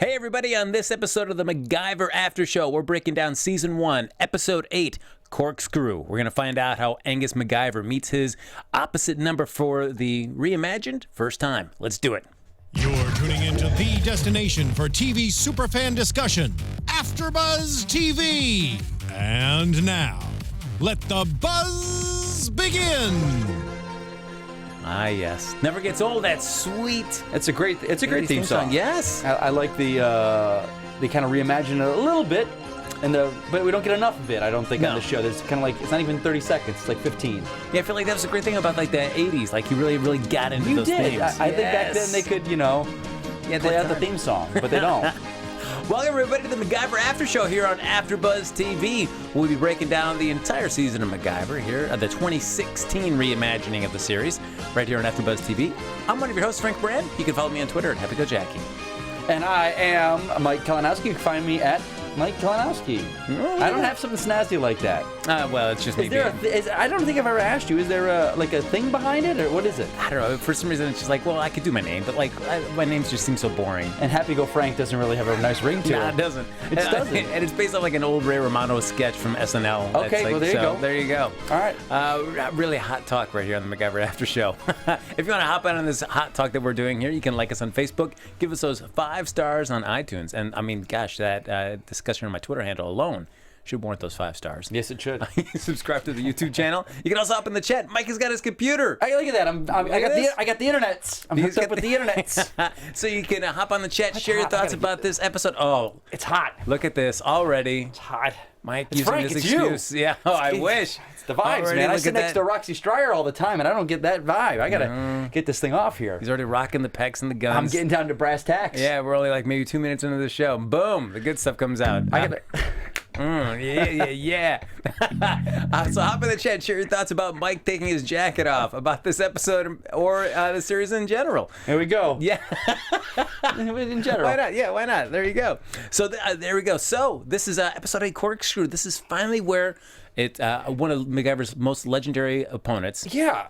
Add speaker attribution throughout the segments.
Speaker 1: Hey everybody, on this episode of the MacGyver After Show, we're breaking down Season 1, Episode 8, Corkscrew. We're going to find out how Angus MacGyver meets his opposite number for the reimagined first time. Let's do it.
Speaker 2: You're tuning into the destination for TV superfan discussion, AFTERBUZZ TV. And now, let the buzz begin.
Speaker 1: Ah, yes. Never gets old, that sweet.
Speaker 3: It's a great theme song.
Speaker 1: Yes.
Speaker 3: I like they kind of reimagine it a little bit, but we don't get enough of it. I don't think on the show. There's kind of like, it's not even 30 seconds. It's like 15.
Speaker 1: Yeah, I feel like that was a great thing about like the 80s. Like you really got into those themes.
Speaker 3: I think back then they could, play out the theme song, but they don't.
Speaker 1: Welcome everybody to the MacGyver After Show here on AfterBuzz TV. We'll be breaking down the entire season of MacGyver here, the 2016 reimagining of the series, right here on AfterBuzz TV. I'm one of your hosts, Frank Brand. You can follow me on Twitter at HappyGoJackie.
Speaker 3: And I am Mike Kalinowski. You can find me at Mike Kalinowski. I don't have something snazzy like that.
Speaker 1: Well, it's just me.
Speaker 3: I don't think I've ever asked you. Is there a thing behind it, or what is it?
Speaker 1: I don't know. For some reason, it's just like, well, I could do my name, but like, my names just seem so boring.
Speaker 3: And Happy Go Frank doesn't really have a nice ring to it.
Speaker 1: Nah, it doesn't.
Speaker 3: It doesn't.
Speaker 1: And it's based on like an old Ray Romano sketch from SNL.
Speaker 3: Okay, well, there you go.
Speaker 1: There you go.
Speaker 3: All right.
Speaker 1: Really hot talk right here on the MacGyver After Show. If you want to hop on this hot talk that we're doing here, you can like us on Facebook, give us those 5 stars on iTunes. And I mean, gosh, that discussion on my Twitter handle alone should warrant those 5 stars.
Speaker 3: Yes, it should.
Speaker 1: Subscribe to the YouTube channel. You can also hop in the chat. Mike has got his computer.
Speaker 3: Hey, look at that. I got the internets. I'm hooked up with the internets.
Speaker 1: So you can hop on the chat, share your thoughts about this episode. Oh,
Speaker 3: it's hot.
Speaker 1: Look at this already.
Speaker 3: It's hot.
Speaker 1: Mike
Speaker 3: it's
Speaker 1: using
Speaker 3: Frank,
Speaker 1: his
Speaker 3: it's
Speaker 1: excuse.
Speaker 3: You.
Speaker 1: Yeah. Oh, I wish.
Speaker 3: It's the vibes,
Speaker 1: already,
Speaker 3: man. I sit next to Roxy Stryer all the time, and I don't get that vibe. I gotta get this thing off here.
Speaker 1: He's already rocking the pecs and the guns.
Speaker 3: I'm getting down to brass tacks.
Speaker 1: Yeah, we're only like maybe 2 minutes into the show. Boom, the good stuff comes out. Yeah. So hop in the chat, share your thoughts about Mike taking his jacket off, about this episode or the series in general.
Speaker 3: Here we go.
Speaker 1: Yeah.
Speaker 3: In general.
Speaker 1: Why not? Yeah, why not? There you go. So there we go. So this is episode 8, Corkscrew. This is finally where it's one of MacGyver's most legendary opponents.
Speaker 3: Yeah.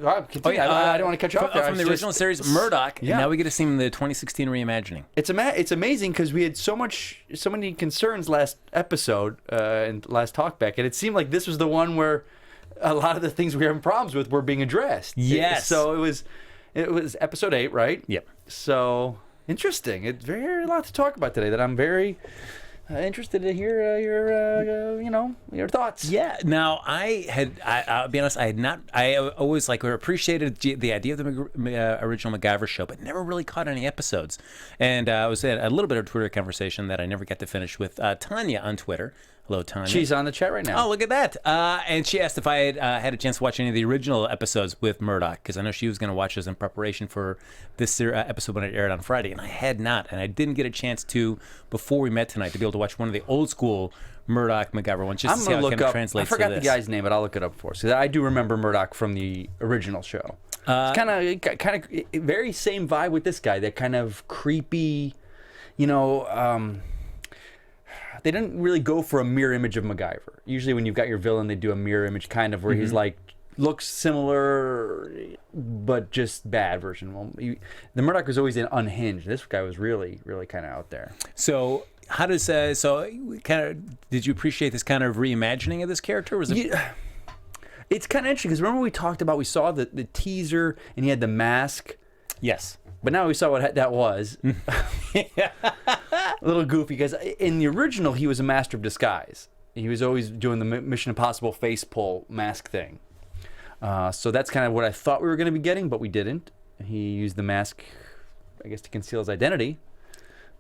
Speaker 3: I don't want to cut you off there.
Speaker 1: From the original series, Murdock.
Speaker 3: Yeah.
Speaker 1: And now we get to see him in the 2016 reimagining.
Speaker 3: It's amazing because we had so many concerns last episode and last talkback, and it seemed like this was the one where a lot of the things we were having problems with were being addressed.
Speaker 1: Yes.
Speaker 3: So it was episode 8, right?
Speaker 1: Yep.
Speaker 3: So interesting. It's very a lot to talk about today that I'm very interested to hear your thoughts.
Speaker 1: Yeah. Now, I'll be honest, I always appreciated the idea of the original MacGyver show, but never really caught any episodes. And I was in a little bit of a Twitter conversation that I never got to finish with Tanya on Twitter. Hello, Tanya.
Speaker 3: She's on the chat right now.
Speaker 1: Oh, look at that. And she asked if I had a chance to watch any of the original episodes with Murdock, because I know she was going to watch those in preparation for this episode when it aired on Friday, and I had not. And I didn't get a chance to, before we met tonight, to be able to watch one of the old school Murdock MacGyver ones, just to see how it kind of translates to this.
Speaker 3: I forgot the guy's name, but I'll look it up for us. I do remember Murdock from the original show. It's kind of very same vibe with this guy, that kind of creepy, they didn't really go for a mirror image of MacGyver. Usually when you've got your villain, they do a mirror image kind of where he's like, looks similar, but just bad version. Well, the Murdock was always unhinged. This guy was really, really kind of out there.
Speaker 1: So how does, did you appreciate this kind of reimagining of this character? Was it...
Speaker 3: Yeah. It's kind of interesting because remember we saw the teaser and he had the mask?
Speaker 1: Yes.
Speaker 3: But now we saw what that was.
Speaker 1: Yeah.
Speaker 3: A little goofy because in the original he was a master of disguise. He was always doing the Mission Impossible face pull mask thing. So that's kind of what I thought we were going to be getting, but we didn't. He used the mask, I guess, to conceal his identity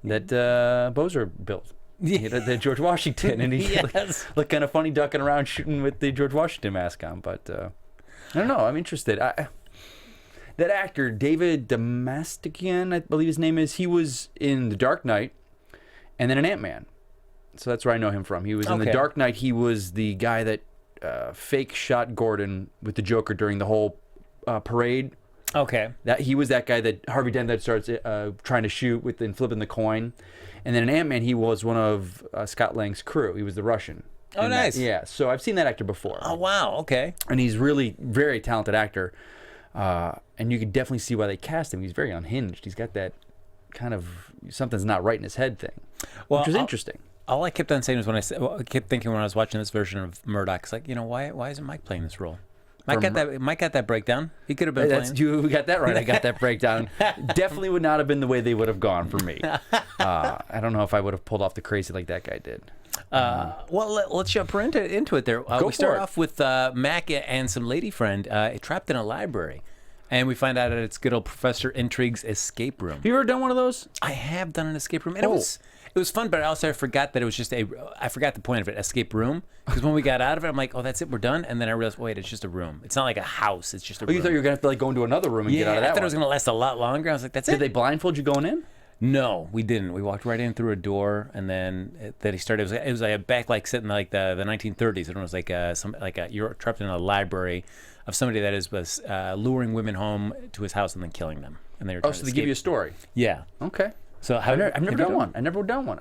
Speaker 3: that Bozer built. Yeah. The George Washington, and he looked kind of funny ducking around shooting with the George Washington mask on. But I don't know. I'm interested. That actor, David Damastikian, I believe his name is, he was in The Dark Knight and then in Ant-Man. So that's where I know him from. He was in The Dark Knight. He was the guy that fake shot Gordon with the Joker during the whole parade.
Speaker 1: Okay.
Speaker 3: He was that guy that Harvey Dent starts trying to shoot with and flipping the coin. And then in Ant-Man, he was one of Scott Lang's crew. He was the Russian.
Speaker 1: Oh, nice.
Speaker 3: Yeah, so I've seen that actor before.
Speaker 1: Oh, wow. Okay.
Speaker 3: And he's really very talented actor. And you could definitely see why they cast him. He's very unhinged. He's got that kind of something's not right in his head thing,
Speaker 1: Well,
Speaker 3: which was interesting.
Speaker 1: All I kept on saying was I kept thinking when I was watching this version of Murdock, it's like, why isn't Mike playing this role? Mike got that breakdown. He could have been playing.
Speaker 3: You got that right. I got that breakdown. Definitely would not have been the way they would have gone for me. I don't know if I would have pulled off the crazy like that guy did.
Speaker 1: Well, let's jump into it there. We start off with Mac and some lady friend trapped in a library. And we find out that it's good old Professor Intrigue's escape room.
Speaker 3: Have you ever done one of those?
Speaker 1: I have done an escape room. And it was fun, but I forgot that it was just I forgot the point of it, escape room. Because when we got out of it, I'm like, oh, that's it, we're done. And then I realized, wait, it's just a room. It's not like a house. It's just a room.
Speaker 3: You thought you were going to have to go into another room and get out of that
Speaker 1: I thought it was going to last a lot longer. I was like, that's it.
Speaker 3: Did they blindfold you going in?
Speaker 1: No, we didn't. We walked right in through a door, and then he started. It was like a back like set in like the 1930s. It was like you're trapped in a library of somebody that was luring women home to his house and then killing them. And they were
Speaker 3: so they give you a story.
Speaker 1: Yeah.
Speaker 3: Okay.
Speaker 1: So
Speaker 3: I've never done one. I've never done one.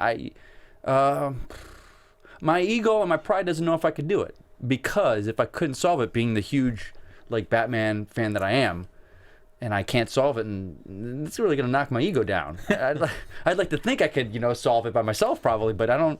Speaker 3: My ego and my pride doesn't know if I could do it, because if I couldn't solve it, being the huge like Batman fan that I am, and I can't solve it, and it's really going to knock my ego down. I'd like to think I could, solve it by myself probably, but I don't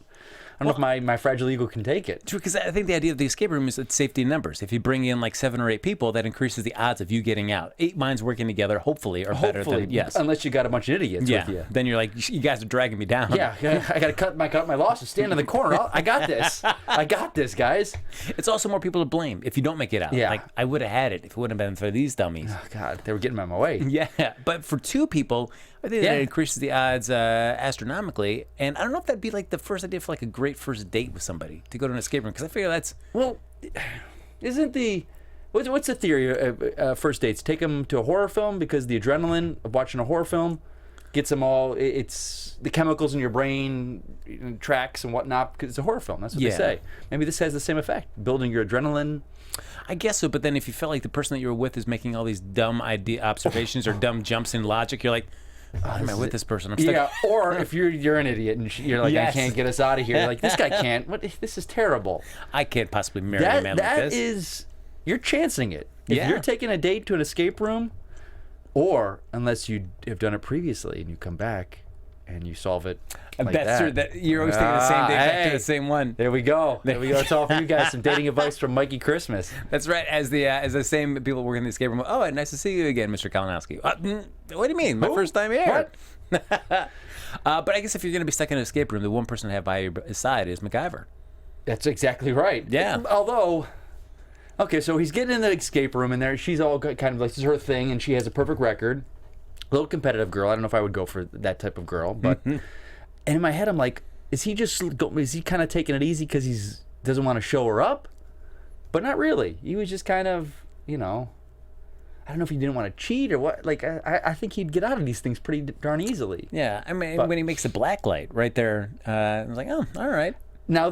Speaker 3: know if my fragile ego can take it.
Speaker 1: True, because I think the idea of the escape room is that safety in numbers. If you bring in like 7 or 8 people, that increases the odds of you getting out. 8 minds working together, hopefully, are better than yes.
Speaker 3: Unless you got a bunch of idiots with you.
Speaker 1: Then you're like, you guys are dragging me down.
Speaker 3: Yeah, I got to cut my losses. Stand in the corner. I got this. I got this, guys.
Speaker 1: It's also more people to blame if you don't make it out.
Speaker 3: Yeah.
Speaker 1: Like, I would have had it if it wouldn't have been for these dummies.
Speaker 3: Oh, God, they were getting out of my way.
Speaker 1: Yeah, but for 2 people, I think that increases the odds astronomically. And I don't know if that'd be like the first idea for like a great first date with somebody, to go to an escape room, because I figure that's...
Speaker 3: Well, isn't what's the theory of first dates? Take them to a horror film, because the adrenaline of watching a horror film gets them all... It's the chemicals in your brain tracks and whatnot, because it's a horror film. That's what they say. Maybe this has the same effect, building your adrenaline.
Speaker 1: I guess so, but then if you felt like the person that you were with is making all these dumb observations or dumb jumps in logic, you're like... Why am I with this person? I'm stuck.
Speaker 3: Yeah, or if you're an idiot and you're like, I can't get us out of here. Like, this guy can't. This is terrible.
Speaker 1: I can't possibly marry a man like this.
Speaker 3: That is, you're chancing it. If you're taking a date to an escape room, or unless you have done it previously and you come back and you solve it like
Speaker 1: that's true. You're always taking the same date back to the same one.
Speaker 3: There we go. It's all for you guys. Some dating advice from Mikey Christmas.
Speaker 1: That's right. As the same people working in the escape room. Oh, nice to see you again, Mr. Kalinowski. What do you mean? My first time here. What? But I guess if you're going to be stuck in an escape room, the one person to have by your side is MacGyver.
Speaker 3: That's exactly right.
Speaker 1: Yeah.
Speaker 3: Although, okay, so he's getting in the escape room, and there she's all kind of like, this is her thing, and she has a perfect record. A little competitive girl. I don't know if I would go for that type of girl, but and in my head I'm like, is he kind of taking it easy because he doesn't want to show her up? But not really. He was just kind of, I don't know if he didn't want to cheat or what. Like, I think he'd get out of these things pretty darn easily.
Speaker 1: Yeah, I mean, when he makes the black light right there, I was like, oh, all right.
Speaker 3: Now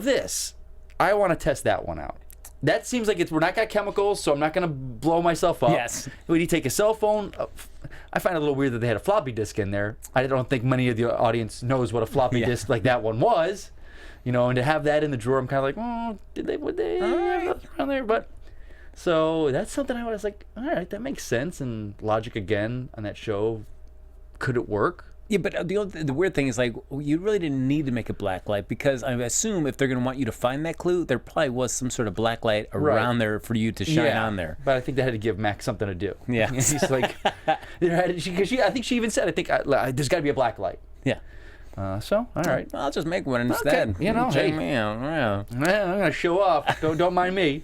Speaker 3: I want to test that one out. That seems like we're not got chemicals, so I'm not going to blow myself up.
Speaker 1: Yes.
Speaker 3: Would he take a cell phone? I find it a little weird that they had a floppy disk in there. I don't think many of the audience knows what a floppy disk like that one was. And to have that in the drawer, I'm kind of like, would they have that around there? But so that's something I was like, all right, that makes sense. And logic again on that show, could it work?
Speaker 1: Yeah, but the weird thing is, like, you really didn't need to make a black light, because I assume if they're going to want you to find that clue, there probably was some sort of black light around there for you to shine on there.
Speaker 3: But I think they had to give Max something to do.
Speaker 1: Yeah.
Speaker 3: He's like, I think she even said, there's got to be a black light.
Speaker 1: Yeah.
Speaker 3: So, all right.
Speaker 1: I'll just make one instead.
Speaker 3: Okay.
Speaker 1: Check me out. Yeah.
Speaker 3: I'm going to show off. Don't mind me.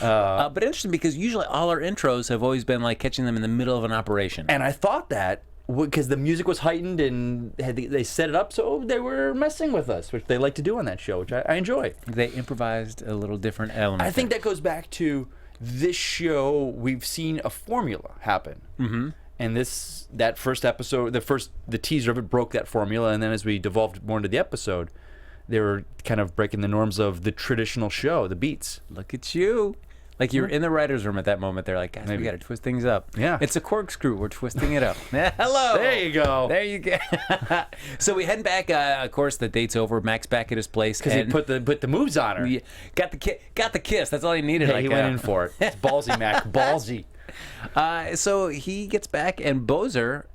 Speaker 1: But interesting, because usually all our intros have always been like catching them in the middle of an operation.
Speaker 3: And I thought that, because the music was heightened and they set it up so they were messing with us, which they like to do on that show, which I enjoy.
Speaker 1: They improvised a little different element.
Speaker 3: I think that goes back to this show. We've seen a formula happen. Mm-hmm. And that first episode, the teaser of it broke that formula, and then as we devolved more into the episode, they were kind of breaking the norms of the traditional show, the beats.
Speaker 1: Look at you. Like, you're in the writer's room at that moment. They're like, guys, we got to twist things up.
Speaker 3: Yeah.
Speaker 1: It's a corkscrew. We're twisting it up. Hello.
Speaker 3: There you go.
Speaker 1: There you go. So we head back. Of course, the date's over. Mac's back at his place.
Speaker 3: Because he put the moves on her.
Speaker 1: Got the kiss. That's all he needed.
Speaker 3: He went in for it. It's ballsy, Mac. Ballsy.
Speaker 1: So he gets back, and Bozer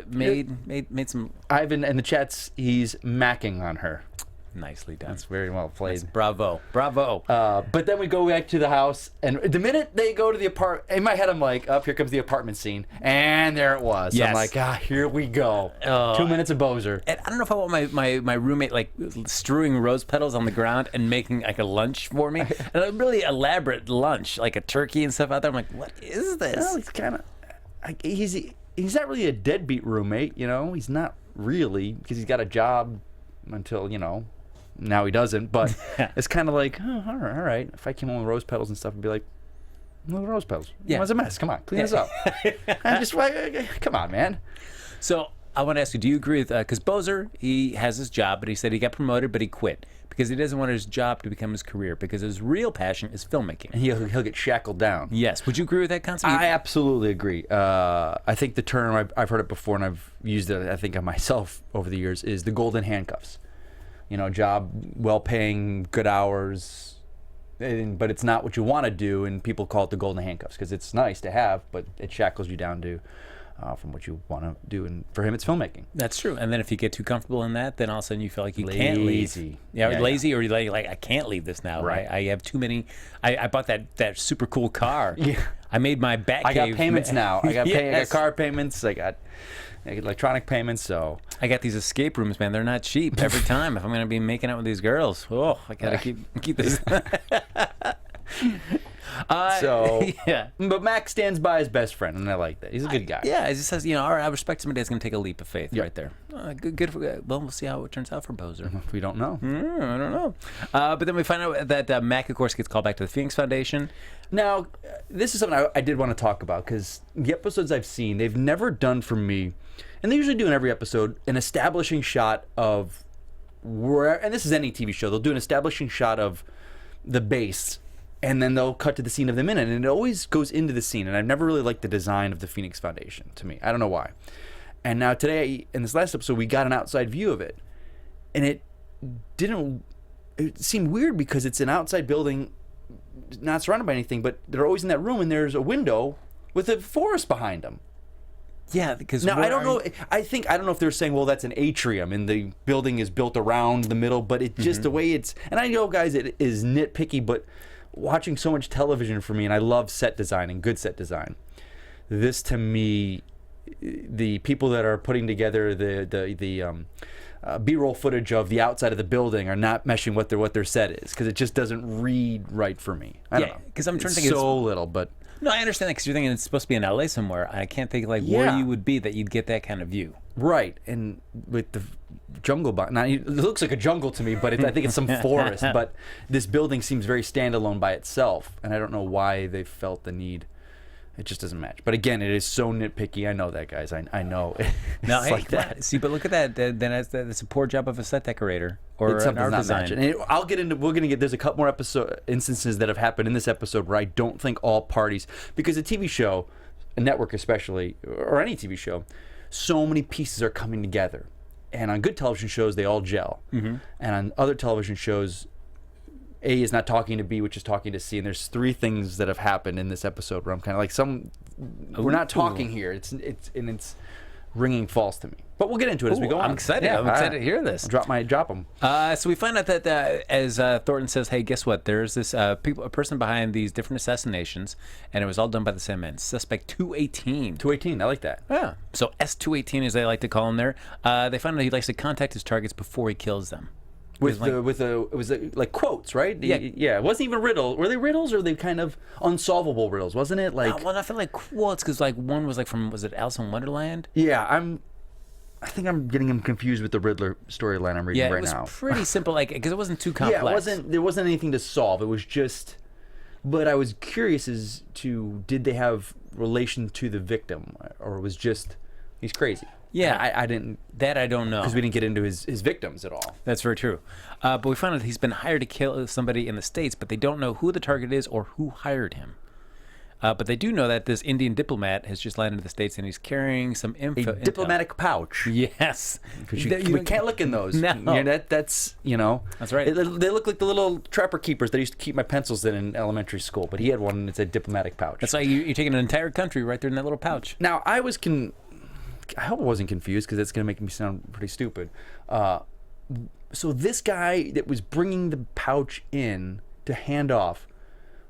Speaker 1: made some
Speaker 3: Ivan in the chats, he's macking on her.
Speaker 1: nicely done.
Speaker 3: That's very well played.
Speaker 1: Bravo.
Speaker 3: But then we go back to the house, and the minute they go to the apartment, in my head I'm like, here comes the apartment scene, and there it was.
Speaker 1: Yes.
Speaker 3: I'm like, here we go. 2 minutes of Bozer.
Speaker 1: And I don't know if I want my roommate like strewing rose petals on the ground and making like a lunch for me, and a really elaborate lunch, like a turkey and stuff out there. I'm like, what is this?
Speaker 3: Well, he's kind of, he's not really a deadbeat roommate, you know. He's not really, because he's got a job until, you know, now he doesn't. But it's kind of like, all right. If I came home with rose petals and stuff, I'd be like, no rose petals.
Speaker 1: Yeah.
Speaker 3: It was a mess. Come on, clean this up. I'm just come on, man.
Speaker 1: So I want to ask you, do you agree with because Bozer, he has his job, but he said he got promoted, but he quit because he doesn't want his job to become his career, because his real passion is filmmaking.
Speaker 3: And he'll get shackled down.
Speaker 1: Yes. Would you agree with that concept?
Speaker 3: I absolutely agree. I think the term, I've heard it before, and I've used it, I think, on myself over the years, is the golden handcuffs. You know, job, well-paying, good hours, but it's not what you want to do, and people call it the golden handcuffs because it's nice to have, but it shackles you down to from what you want to do, and for him, it's filmmaking.
Speaker 1: That's true. And then if you get too comfortable in that, then all of a sudden you feel like you can't leave.
Speaker 3: Yeah,
Speaker 1: lazy, or you're like I can't leave this now.
Speaker 3: Right.
Speaker 1: I have too many. I bought that super cool car.
Speaker 3: Yeah.
Speaker 1: I made my Batcave.
Speaker 3: I got payments now. I got I got
Speaker 1: Yes.
Speaker 3: car payments. I got electronic payments. So
Speaker 1: I got these escape rooms, man. They're not cheap every time. If I'm going to be making out with these girls, I gotta keep this. Yeah.
Speaker 3: But Mac stands by his best friend, and I like that. He's a good guy.
Speaker 1: Yeah, it just says, all right, I respect somebody that's going to take a leap of faith right there. Good. Well, we'll see how it turns out for Bozer.
Speaker 3: We don't know.
Speaker 1: I don't know. But then we find out that Mac, of course, gets called back to the Phoenix Foundation.
Speaker 3: Now, this is something I did want to talk about, because the episodes I've seen, they've never done for me, and they usually do in every episode, an establishing shot of where, and this is any TV show, they'll do an establishing shot of the base, and then they'll cut to the scene of them in it, and it always goes into the scene, and I've never really liked the design of the Phoenix Foundation, to me. I don't know why. And now today, in this last episode, we got an outside view of it, and it seemed weird because it's an outside building, not surrounded by anything, but they're always in that room, and there's a window with a forest behind them.
Speaker 1: Yeah, because
Speaker 3: now I don't know. I don't know if they're saying, well, that's an atrium, and the building is built around the middle, but it's just the way it's. And I know, guys, it is nitpicky, but watching so much television for me, and I love set design and good set design. This, to me, the people that are putting together the B-roll footage of the outside of the building are not meshing what their set is, because it just doesn't read right for me. I don't know.
Speaker 1: Because I'm trying to think
Speaker 3: so little, but
Speaker 1: no, I understand that, because you're thinking it's supposed to be in LA somewhere. I can't think where you would be that you'd get that kind of view.
Speaker 3: Right, and with the jungle, now it looks like a jungle to me, but I think it's some forest. But this building seems very standalone by itself, and I don't know why they felt the need. It just doesn't match. But again, it is so nitpicky. I know that, guys. I know.
Speaker 1: No,
Speaker 3: like that.
Speaker 1: See, but look at that. Then that's a poor job of a set decorator or
Speaker 3: It's
Speaker 1: an art
Speaker 3: not
Speaker 1: design.
Speaker 3: matching. And we're gonna get. There's a couple more instances that have happened in this episode where I don't think all parties, because a TV show, a network especially, or any TV show, so many pieces are coming together. And on good television shows, they all gel. Mm-hmm. And on other television shows, A is not talking to B, which is talking to C. And there's three things that have happened in this episode where I'm kind of like, we're not talking here. It's ringing false to me. But we'll get into it as we go on.
Speaker 1: I'm excited. I'm excited to hear this.
Speaker 3: Drop them.
Speaker 1: So we find out that as Thornton says, hey, guess what? There's this a person behind these different assassinations, and it was all done by the same man. Suspect 218.
Speaker 3: 218. I like that.
Speaker 1: Yeah. So S218, as they like to call him there. They find out he likes to contact his targets before he kills them.
Speaker 3: It was like quotes, right? Yeah. It wasn't even riddle. Were they riddles, or were they kind of unsolvable riddles? Wasn't it like?
Speaker 1: Well, I feel like quotes, because like one was like from, was it Alice in Wonderland?
Speaker 3: Yeah, I think I'm getting him confused with the Riddler storyline I'm reading right now.
Speaker 1: Yeah, it was pretty simple, like, because it wasn't too complex.
Speaker 3: Yeah, there wasn't anything to solve. It was just. But I was curious as to, did they have relation to the victim, or it was just he's crazy.
Speaker 1: Yeah,
Speaker 3: I didn't.
Speaker 1: That I don't know,
Speaker 3: because we didn't get into his victims at all.
Speaker 1: That's very true. But we found out he's been hired to kill somebody in the States, but they don't know who the target is or who hired him. But they do know that this Indian diplomat has just landed in the States and he's carrying some info.
Speaker 3: A diplomatic pouch.
Speaker 1: Yes.
Speaker 3: We can't look in those.
Speaker 1: No.
Speaker 3: That's, you know.
Speaker 1: That's right.
Speaker 3: They look like the little trapper keepers that I used to keep my pencils in elementary school. But he had one and it's a diplomatic pouch.
Speaker 1: That's why you're taking an entire country right there in that little pouch.
Speaker 3: Now, I hope I wasn't confused because that's going to make me sound pretty stupid. So this guy that was bringing the pouch in to hand off,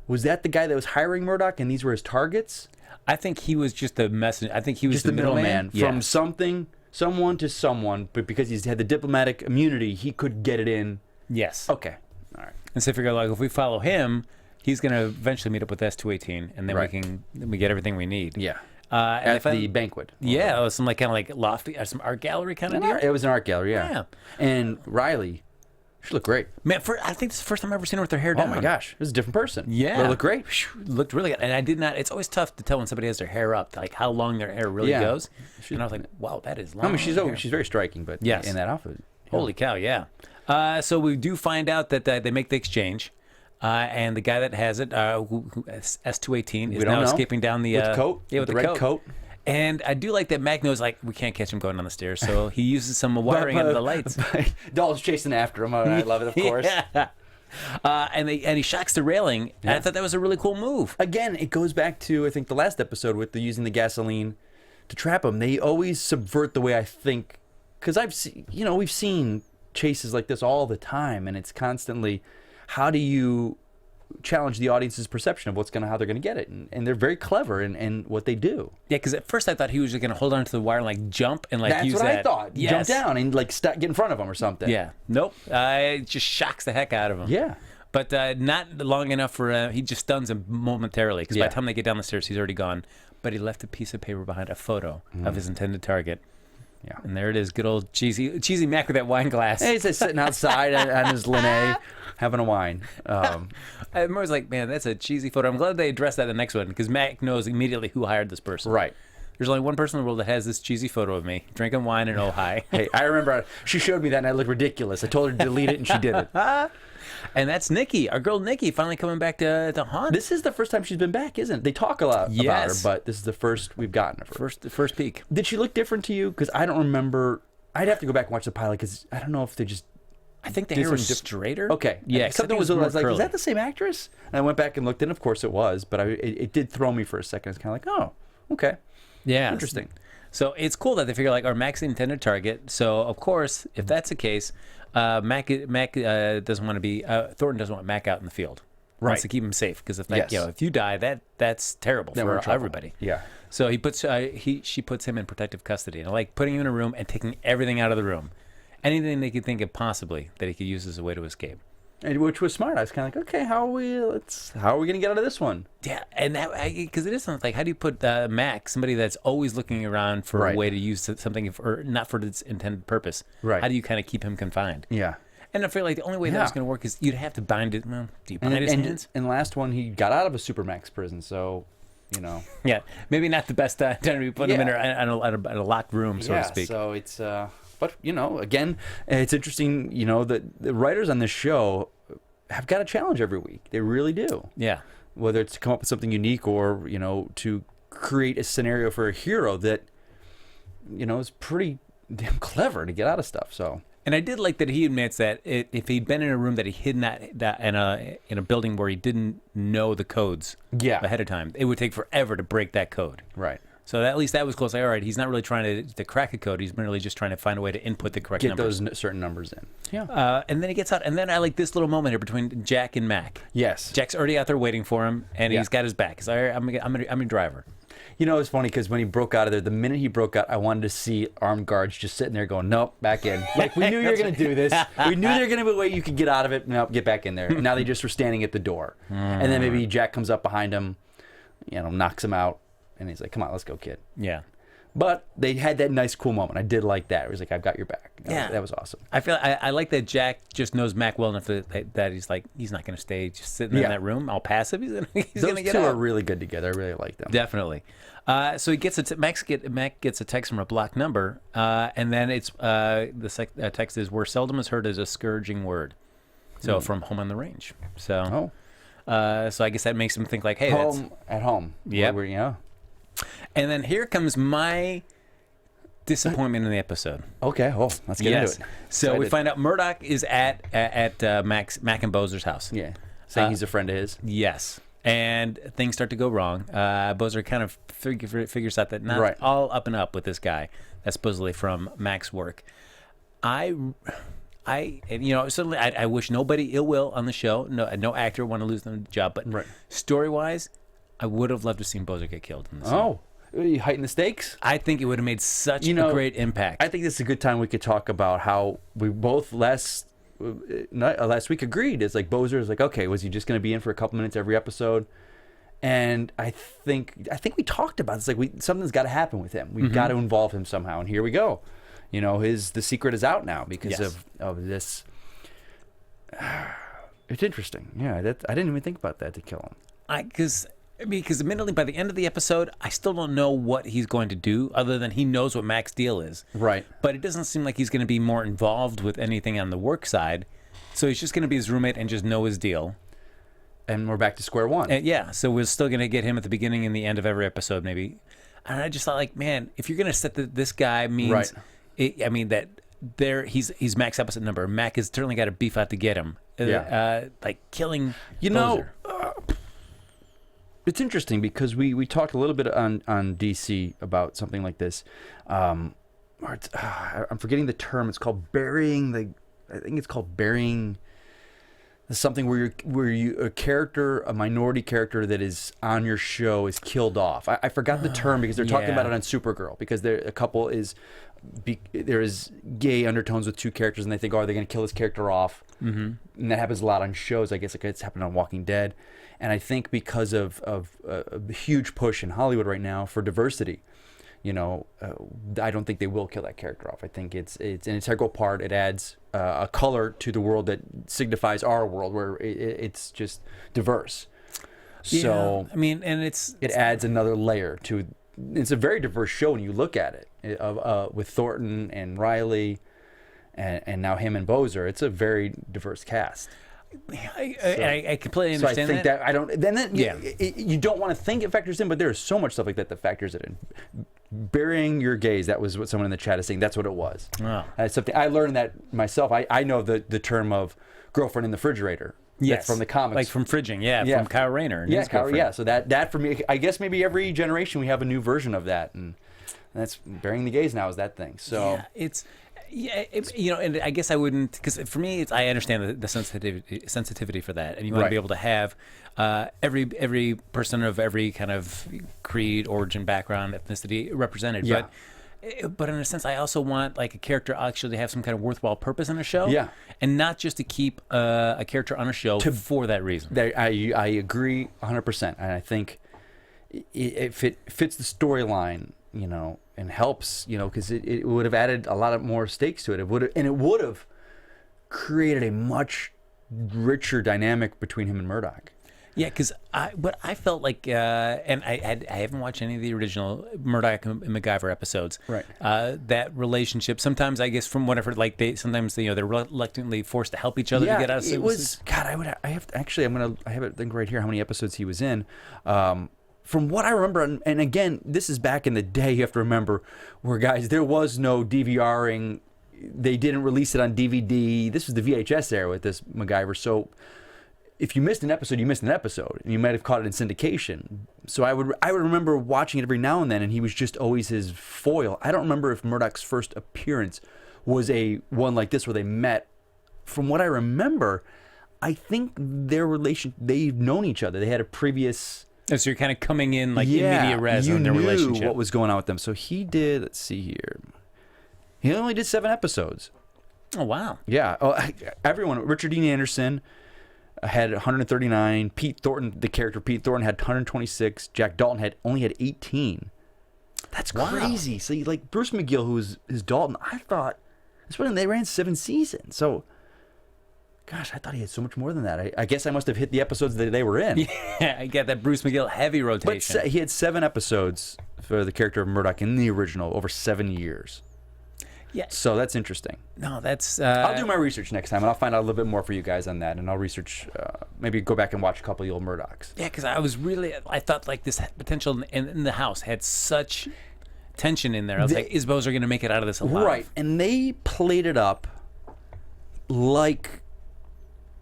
Speaker 3: was that the guy that was hiring Murdock and these were his targets?
Speaker 1: I think he was just the messenger. I think he was
Speaker 3: just the middleman from
Speaker 1: Yeah.
Speaker 3: someone to someone, but because he's had the diplomatic immunity, he could get it in.
Speaker 1: Yes.
Speaker 3: Okay. All right.
Speaker 1: And so I figure, like, if we follow him, he's going to eventually meet up with S218, and then we get everything we need.
Speaker 3: Yeah.
Speaker 1: At
Speaker 3: the banquet.
Speaker 1: Yeah, it was some kind of like lofty, some art gallery kind of deal.
Speaker 3: It was an art gallery, yeah. And Riley, she looked great.
Speaker 1: Man, I think this is the first time I've ever seen her with her hair down.
Speaker 3: Oh my gosh, it was a different person.
Speaker 1: Yeah,
Speaker 3: they looked great.
Speaker 1: Looked really good. And I did not. It's always tough to tell when somebody has their hair up, like how long their hair really goes. And I was like, wow, that is long.
Speaker 3: I mean, she's very striking, but in that outfit,
Speaker 1: holy cow, yeah. So we do find out that they make the exchange. And the guy that has it, S218, is now escaping down the
Speaker 3: with the coat.
Speaker 1: Yeah, with the
Speaker 3: red coat.
Speaker 1: And I do like that Mac knows, like, we can't catch him going down the stairs, so he uses some wiring under the lights.
Speaker 3: Doll's chasing after him. I love it, of course.
Speaker 1: Yeah. And he shocks the railing. And I thought that was a really cool move.
Speaker 3: Again, it goes back to, I think, the last episode with using the gasoline to trap him. They always subvert the way I think, because we've seen chases like this all the time, and it's constantly, how do you challenge the audience's perception of how they're going to get it, and they're very clever in what they do.
Speaker 1: Yeah, because at first I thought he was just going to hold on to the wire and like jump and like use that.
Speaker 3: That's what I thought.
Speaker 1: Yes.
Speaker 3: Jump down and like get in front of him or something.
Speaker 1: Yeah. Nope. It just shocks the heck out of him.
Speaker 3: Yeah.
Speaker 1: But not long enough for he just stuns him momentarily, because by the time they get down the stairs, he's already gone. But he left a piece of paper behind, a photo of his intended target. Yeah. And there it is, good old cheesy Mac with that wine glass.
Speaker 3: Hey, he's sitting outside on his Linnae, having a wine.
Speaker 1: I was like, man, that's a cheesy photo. I'm glad they addressed that in the next one, because Mac knows immediately who hired this person.
Speaker 3: Right.
Speaker 1: There's only one person in the world that has this cheesy photo of me drinking wine in Ojai.
Speaker 3: Hey, I remember she showed me that and I looked ridiculous. I told her to delete it and she did it.
Speaker 1: And that's Nikki, our girl Nikki, finally coming back to haunt.
Speaker 3: This is the first time she's been back, isn't it? They talk a lot about her, but this is the first we've gotten of her.
Speaker 1: First peek.
Speaker 3: Did she look different to you? Because I don't remember. I'd have to go back and watch the pilot because I don't know if they just.
Speaker 1: I think the hair was straighter.
Speaker 3: Okay.
Speaker 1: Yeah.
Speaker 3: Something was like, is that the same actress? And I went back and looked, and of course it was, but it did throw me for a second. It's kind of like, oh, okay.
Speaker 1: Yeah.
Speaker 3: Interesting.
Speaker 1: So it's cool that they figure like our Mac's the intended target. So of course, if that's the case, Mac doesn't want to be Thornton doesn't want Mac out in the field.
Speaker 3: Right.
Speaker 1: Wants to keep him safe, because if you die, that's terrible for everybody.
Speaker 3: Yeah.
Speaker 1: So she puts him in protective custody, and I like putting him in a room and taking everything out of the room, anything they could think of possibly that he could use as a way to escape.
Speaker 3: And which was smart. I was kind of like, okay, how are we going to get out of this one?
Speaker 1: Yeah, and that because it is something like, how do you put Mac, somebody that's always looking around for a way to use something or not for its intended purpose?
Speaker 3: Right.
Speaker 1: How do you kind of keep him confined?
Speaker 3: Yeah.
Speaker 1: And I feel like the only way that was going to work is you'd have to bind it. Well, do you bind his hands?
Speaker 3: And last one, he got out of a Supermax prison, so, you know.
Speaker 1: Yeah, maybe not the best time to be putting him in a locked room, so to speak.
Speaker 3: Yeah, so it's, but, you know, again, it's interesting, you know, the writers on this show have got a challenge every week. They really do.
Speaker 1: Yeah.
Speaker 3: Whether it's to come up with something unique or, you know, to create a scenario for a hero that, you know, is pretty damn clever to get out of stuff, so.
Speaker 1: And I did like that he admits that if he'd been in a room that he hid that in a building where he didn't know the codes ahead of time, it would take forever to break that code.
Speaker 3: Right.
Speaker 1: So at least that was close. Like, all right, he's not really trying to crack a code. He's merely just trying to find a way to input the correct numbers.
Speaker 3: Get those certain numbers in.
Speaker 1: Yeah. And then he gets out. And then I like this little moment here between Jack and Mac.
Speaker 3: Yes.
Speaker 1: Jack's already out there waiting for him, and he's got his back. He's like, all right, I'm a driver.
Speaker 3: You know, it's funny because when he broke out of there, the minute he broke out, I wanted to see armed guards just sitting there going, nope, back in. Like, we knew you were going to do this. We knew there were going to be a way you could get out of it. Nope, get back in there. And now they just were standing at the door. And then maybe Jack comes up behind him, you know, knocks him out. And he's like, come on, let's go, kid.
Speaker 1: Yeah.
Speaker 3: But they had that nice, cool moment. I did like that. It was like, I've got your back. That was awesome.
Speaker 1: I like that Jack just knows Mac well enough that he's like, he's not going to stay just sitting in that room all passive. He's going to get out.
Speaker 3: Those two are really good together. I really like them.
Speaker 1: Definitely. So he gets Mac gets a text from a blocked number, and then it's the text is, "Where seldom is heard as a scourging word." So from Home on the Range. So. So I guess that makes him think like, hey, that's...
Speaker 3: At home.
Speaker 1: Yep.
Speaker 3: Yeah.
Speaker 1: And then here comes my disappointment in the episode.
Speaker 3: Okay. Oh, let's get into it.
Speaker 1: So we find out Murdock is at Mac and Bozer's house.
Speaker 3: Yeah. Saying he's a friend of his.
Speaker 1: Yes. And things start to go wrong. Bozer kind of figures out that not all up and up with this guy. That's supposedly from Mac's work. Certainly I wish nobody ill will on the show. No actor want to lose their job. But story-wise, I would have loved to have seen Bozer get killed in the scene.
Speaker 3: Oh. You heighten the stakes?
Speaker 1: I think it would have made such a great impact.
Speaker 3: I think this is a good time we could talk about how we both last week agreed. It's like Bozer is like, okay, was he just going to be in for a couple minutes every episode? And I think we talked about this. Like something's got to happen with him. We've got to involve him somehow. And here we go. The secret is out now because of this. It's interesting. Yeah, I didn't even think about that to kill him. Because
Speaker 1: admittedly, by the end of the episode, I still don't know what he's going to do, other than he knows what Mac's deal is.
Speaker 3: Right.
Speaker 1: But it doesn't seem like he's going to be more involved with anything on the work side. So he's just going to be his roommate and just know his deal.
Speaker 3: And we're back to square one.
Speaker 1: So we're still going to get him at the beginning and the end of every episode, maybe. And I just thought, like, man, if you're going to set this guy means, he's Mac's episode number. Mac has certainly got to beef out to get him. Like killing Bozer.
Speaker 3: It's interesting because we talked a little bit on DC about something like this. I'm forgetting the term. It's called burying I think it's called burying something where a minority character that is on your show is killed off. I forgot the term because they're talking about it on Supergirl because a couple there is gay undertones with two characters and they think, are they going to kill this character off? Mm-hmm. And that happens a lot on shows. I guess it's happened on Walking Dead. And I think because of a huge push in Hollywood right now for diversity, I don't think they will kill that character off. I think it's an integral part. It adds a color to the world that signifies our world, where it's just diverse. So it adds another layer to. It's a very diverse show when you look at it, with Thornton and Riley, and now him and Bozer. It's a very diverse cast.
Speaker 1: I completely understand
Speaker 3: so I think that I don't. Then you don't want to think it factors in, but there's so much stuff like that factors it in. Burying your gaze. That was what someone in the chat is saying. That's what it was. Oh. Something I learned that myself. I know the term of girlfriend in the refrigerator.
Speaker 1: Yes,
Speaker 3: from the comics,
Speaker 1: like from Fridging. From Kyle Rayner. And
Speaker 3: Kyle, so that for me, I guess maybe every generation we have a new version of that, and that's burying the gaze now is that thing. So and I guess I wouldn't, because for me, I understand the sensitivity for that, and you want to be able to have every person of every kind of creed, origin, background, ethnicity represented. Yeah. But in a sense, I also want like a character actually to have some kind of worthwhile purpose in a show, and not just to keep a character on a show for that reason. I agree 100%, and I think if it fits the storyline, and helps, because it would have added a lot of more stakes to it. It would have created a much richer dynamic between him and Murdock.
Speaker 1: Yeah, because I felt like, and I haven't watched any of the original Murdock and MacGyver episodes. Right. That relationship. Sometimes I guess from what I've heard, like they're reluctantly forced to help each other to get out of.
Speaker 3: It was God. I have to, actually. I have it think right here how many episodes he was in. From what I remember, and again, this is back in the day, you have to remember, where, guys, there was no DVRing. They didn't release it on DVD. This was the VHS era with this MacGyver. So if you missed an episode, you missed an episode, and you might have caught it in syndication. So I would remember watching it every now and then, and he was just always his foil. I don't remember if Murdock's first appearance was a one like this where they met. From what I remember, I think they've known each other. They had a previous...
Speaker 1: So you're kind of coming in like in media res on their relationship.
Speaker 3: You knew what was going on with them. So he did, let's see here. He only did 7 episodes.
Speaker 1: Oh, wow.
Speaker 3: Yeah. Everyone, Richard Dean Anderson had 139. Pete Thornton, the character Pete Thornton, had 126. Jack Dalton only had 18. That's crazy. Wow. So like Bruce McGill, who was his Dalton, I thought, that's when they ran 7 seasons. So... Gosh, I thought he had so much more than that. I guess I must have hit the episodes that they were in.
Speaker 1: Yeah, I get that Bruce McGill heavy rotation.
Speaker 3: But he had 7 episodes for the character of Murdock in the original over 7 years.
Speaker 1: Yeah.
Speaker 3: So that's interesting.
Speaker 1: No, that's...
Speaker 3: I'll do my research next time, and I'll find out a little bit more for you guys on that, and I'll research, maybe go back and watch a couple of the old Murdocks.
Speaker 1: Yeah, because I thought like this potential in the house had such tension in there. I was like, is Bozer going to make it out of this alive?
Speaker 3: Right, and they played it up like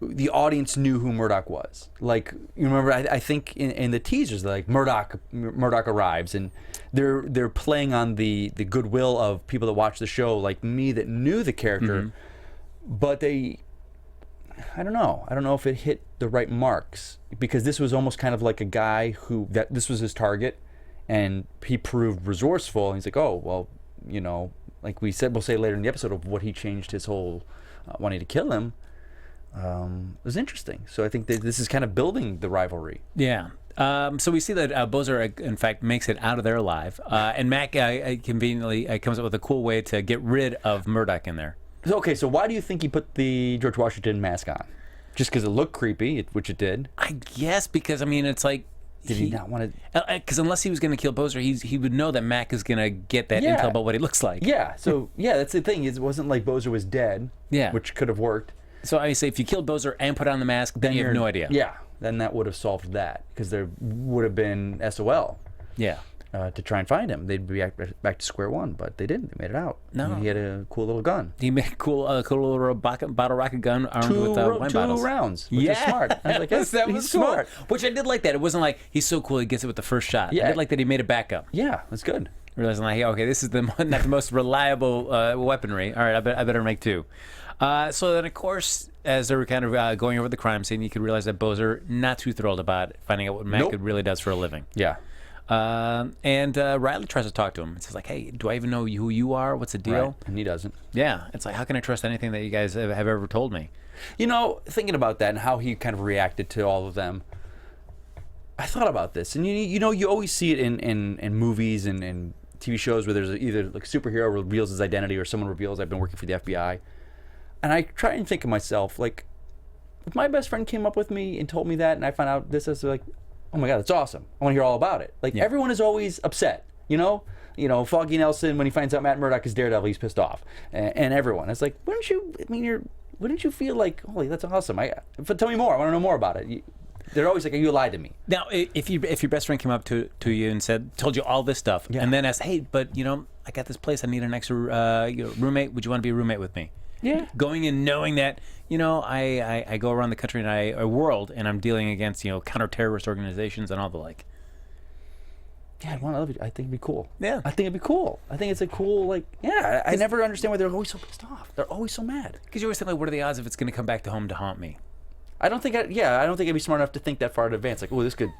Speaker 3: the audience knew who Murdock was. Like, you remember, I think in the teasers, like Murdock arrives, and they're playing on the goodwill of people that watch the show, like me, that knew the character, but I don't know if it hit the right marks, because this was almost kind of like a guy that this was his target, and he proved resourceful, and he's like, oh, well, you know, like we'll say later in the episode of what he changed his whole wanting to kill him. It was interesting. So I think that this is kind of building the rivalry.
Speaker 1: Yeah. So we see that Bozer, in fact, makes it out of there alive. And Mac conveniently comes up with a cool way to get rid of Murdock in there.
Speaker 3: Okay, so why do you think he put the George Washington mask on? Just because it looked creepy, which it did?
Speaker 1: I guess because, I mean, it's like...
Speaker 3: Did he not want to...
Speaker 1: Because unless he was going to kill Bozer, he would know that Mac is going to get that intel about what he looks like.
Speaker 3: Yeah, so, that's the thing. It wasn't like Bozer was dead, which could have worked.
Speaker 1: So I say if you kill Bozer and put on the mask, then you have no idea.
Speaker 3: Yeah, then that would have solved that, because there would have been SOL.
Speaker 1: Yeah.
Speaker 3: To try and find him. They'd be back to square one, but they didn't. They made it out.
Speaker 1: No.
Speaker 3: He had a cool little gun.
Speaker 1: He made a cool little bottle rocket gun armed with wine bottles.
Speaker 3: 2 rounds, which is smart. I was like,
Speaker 1: that was cool.
Speaker 3: smart.
Speaker 1: Which I did like that. It wasn't like he's so cool he gets it with the first shot.
Speaker 3: Yeah.
Speaker 1: I did like that he made a backup.
Speaker 3: Yeah, that's good.
Speaker 1: Realizing like, okay, this is not the most reliable weaponry. All right, I better make 2. So then, of course, as they were kind of going over the crime scene, you could realize that Bozer not too thrilled about finding out what Mac really does for a living.
Speaker 3: Yeah.
Speaker 1: And Riley tries to talk to him. It says like, hey, do I even know who you are? What's the deal?
Speaker 3: Right. And he doesn't.
Speaker 1: Yeah. It's like, how can I trust anything that you guys have ever told me?
Speaker 3: You know, thinking about that and how he kind of reacted to all of them, I thought about this. And you know, you always see it in movies and TV shows where there's either like a superhero reveals his identity or someone reveals I've been working for the FBI. And I try and think of myself, like, if my best friend came up with me and told me that and I found out this, I was like, oh my God, that's awesome. I want to hear all about it. Like, everyone is always upset, you know? You know, Foggy Nelson, when he finds out Matt Murdock is Daredevil, he's pissed off. And everyone. It's like, wouldn't you feel like, holy, that's awesome. But tell me more. I want to know more about it. They're always like, you lied to me.
Speaker 1: Now, if your best friend came up to you and told you all this stuff, and then asked, hey, but, you know, I got this place. I need an extra roommate. Would you want to be a roommate with me?
Speaker 3: Yeah.
Speaker 1: Going in knowing that, you know, I go around the country and a world, and I'm dealing against, you know, counter-terrorist organizations and all the like.
Speaker 3: Yeah, I love it. I think it'd be cool.
Speaker 1: Yeah.
Speaker 3: I think it'd be cool. I think it's a cool, like, yeah. I never understand why they're always so pissed off. They're always so mad.
Speaker 1: Because you always think, like, what are the odds if it's going to come back to home to haunt me?
Speaker 3: I don't think I'd be smart enough to think that far in advance. Like, oh, this could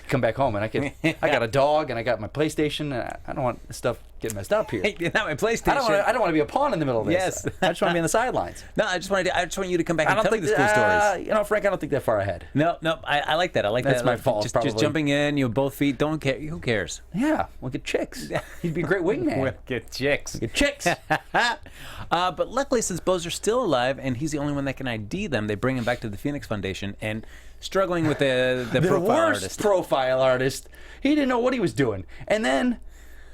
Speaker 3: come back home, and I got a dog, and I got my PlayStation, and I don't want this stuff getting messed up here.
Speaker 1: Hey, not my PlayStation.
Speaker 3: I don't want to be a pawn in the middle of this.
Speaker 1: Yes.
Speaker 3: I just want to be on the sidelines.
Speaker 1: No, I just want you to come back and tell me these cool stories.
Speaker 3: You know, Frank, I don't think that far ahead.
Speaker 1: No, I like that. I like
Speaker 3: That's
Speaker 1: that.
Speaker 3: my fault,
Speaker 1: Just
Speaker 3: probably.
Speaker 1: jumping in, you know, both feet. Don't care. Who cares?
Speaker 3: Yeah, we'll get chicks. He'd be a great wingman.
Speaker 1: We'll get chicks.
Speaker 3: Get chicks.
Speaker 1: But luckily, since Bozer's still alive and he's the only one that can ID them, they bring him back to the Phoenix Foundation and struggling with the profile
Speaker 3: worst
Speaker 1: artist.
Speaker 3: Profile artist. He didn't know what he was doing, and then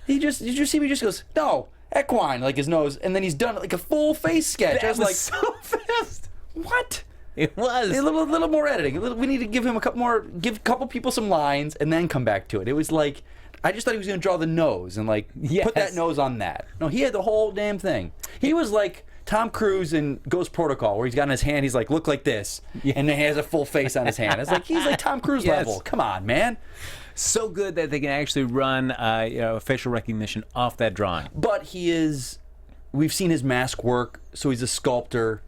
Speaker 3: did you see me? Just goes, no, equine, like his nose, and then he's done like a full face sketch. I was like,
Speaker 1: so fast.
Speaker 3: What?
Speaker 1: It was
Speaker 3: a little more editing. We need to give him a couple people some lines, and then come back to it. It was like, I just thought he was going to draw the nose and like put that nose on that. No, he had the whole damn thing. He was like Tom Cruise in Ghost Protocol, where he's got in his hand, he's like, look like this, and then he has a full face on his hand. It's like, he's like Tom Cruise level. Come on, man.
Speaker 1: So good that they can actually run facial recognition off that drawing.
Speaker 3: But we've seen his mask work, so he's a sculptor.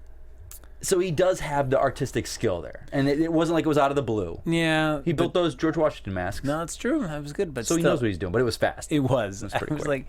Speaker 3: So he does have the artistic skill there. And it wasn't like it was out of the blue.
Speaker 1: Yeah.
Speaker 3: He built those George Washington masks.
Speaker 1: No, it's true. That was good. But
Speaker 3: so
Speaker 1: still,
Speaker 3: he knows what he's doing, but it was fast.
Speaker 1: It was.
Speaker 3: Pretty
Speaker 1: I was
Speaker 3: quick.
Speaker 1: like,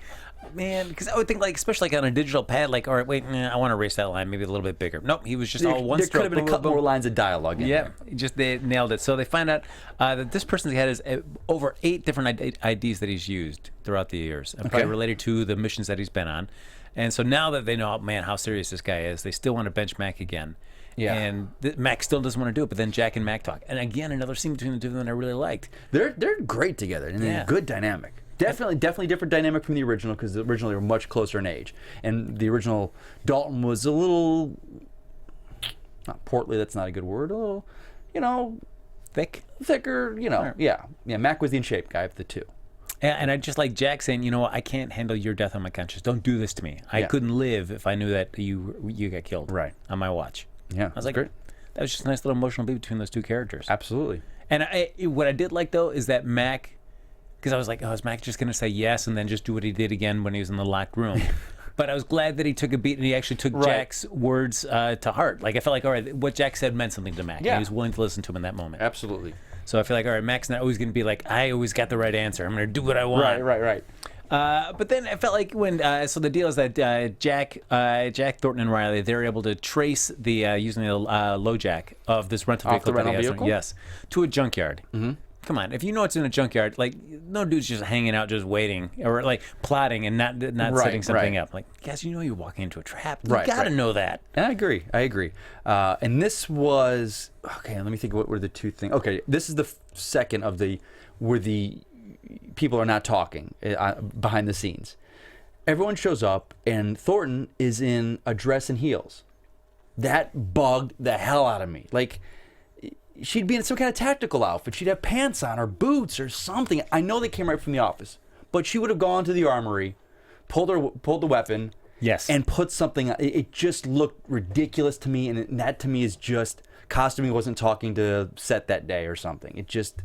Speaker 1: man, because I would think, like, especially like on a digital pad, like, all right, wait, I want to erase that line maybe a little bit bigger. Nope, he was just all one
Speaker 3: there
Speaker 1: stroke.
Speaker 3: There could have been a couple more lines of dialogue in there.
Speaker 1: Just they nailed it. So they find out that this person's had is over 8 different IDs that he's used throughout the years, probably related to the missions that he's been on. And so now that they know, man, how serious this guy is, they still want to bench Mac again. Yeah. And Mac still doesn't want to do it, but then Jack and Mac talk. And again, another scene between the two of them that I really liked.
Speaker 3: They're great together, and they're a good dynamic. Definitely different dynamic from the original, because the original they were much closer in age, and the original Dalton was a little, not portly. That's not a good word. A little, thicker. Yeah. Mac was the in shape guy of the two.
Speaker 1: And I just like Jack saying, you know what, I can't handle your death on my conscience. Don't do this to me. I couldn't live if I knew that you got killed on my watch.
Speaker 3: Yeah,
Speaker 1: I was like,
Speaker 3: great.
Speaker 1: That was just a nice little emotional beat between those two characters.
Speaker 3: Absolutely.
Speaker 1: And what I did like, though, is that Mac, because I was like, oh, is Mac just going to say yes and then just do what he did again when he was in the locked room? But I was glad that he took a beat and he actually took Jack's words to heart. Like, I felt like, all right, what Jack said meant something to Mac.
Speaker 3: Yeah.
Speaker 1: And he was willing to listen to him in that moment.
Speaker 3: Absolutely.
Speaker 1: So I feel like, all right, Mac's not always going to be like, I always got the right answer. I'm going to do what I want.
Speaker 3: Right.
Speaker 1: But then I felt like when so the deal is that Jack, Thornton, and Riley, they're able to trace the using the LoJack of this rental vehicle.
Speaker 3: Off the rental vehicle?
Speaker 1: Yes, to a junkyard. Mm-hmm. Come on, if you know it's in a junkyard, like no dude's just hanging out, just waiting, or like plotting and not setting something up. Like, guys, you know you're walking into a trap. You gotta know that.
Speaker 3: I agree. And this was okay. Let me think. What were the two things? Okay, this is the second of where the people are not talking behind the scenes. Everyone shows up, and Thornton is in a dress and heels. That bugged the hell out of me. Like, she'd be in some kind of tactical outfit. She'd have pants on or boots or something. I know they came right from the office, but she would have gone to the armory, pulled the weapon, and put something. It just looked ridiculous to me, and that to me is just costuming wasn't talking to set that day or something. It just.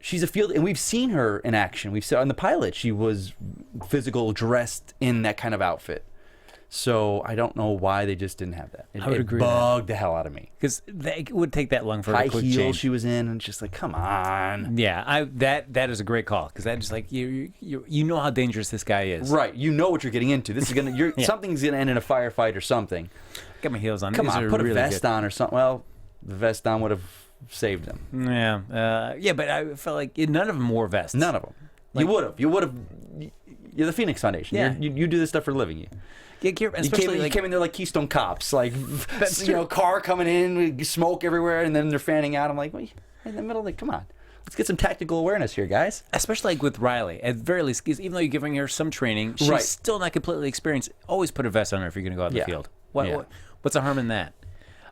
Speaker 3: She's a field, and we've seen her in action. We've seen on the pilot, she was physical, dressed in that kind of outfit. So I don't know why they just didn't have that.
Speaker 1: I would agree.
Speaker 3: It bugged the hell out of me.
Speaker 1: Because it would take that long for
Speaker 3: high
Speaker 1: a quick
Speaker 3: heels
Speaker 1: change.
Speaker 3: she was in, and just like, come on.
Speaker 1: Yeah, that is a great call, because that is like you know how dangerous this guy is.
Speaker 3: Right, you know what you're getting into. This is gonna something's gonna end in a firefight or something.
Speaker 1: Got my heels on.
Speaker 3: Come
Speaker 1: These
Speaker 3: on,
Speaker 1: are
Speaker 3: put a
Speaker 1: really
Speaker 3: vest
Speaker 1: good.
Speaker 3: on or something. Well, the vest on would have saved him.
Speaker 1: Yeah, but I felt like none of them wore vests.
Speaker 3: None of them.
Speaker 1: Like,
Speaker 3: you would have. You're the Phoenix Foundation.
Speaker 1: Yeah.
Speaker 3: You do this stuff for a living. You came in there like Keystone Cops, like car coming in, smoke everywhere, and then they're fanning out. I'm like, well, in the middle, like, come on, let's get some tactical awareness here, guys.
Speaker 1: Especially like with Riley, at the very least, even though you're giving her some training, she's still not completely experienced. Always put a vest on her if you're going to go out in the field. What's the harm in that?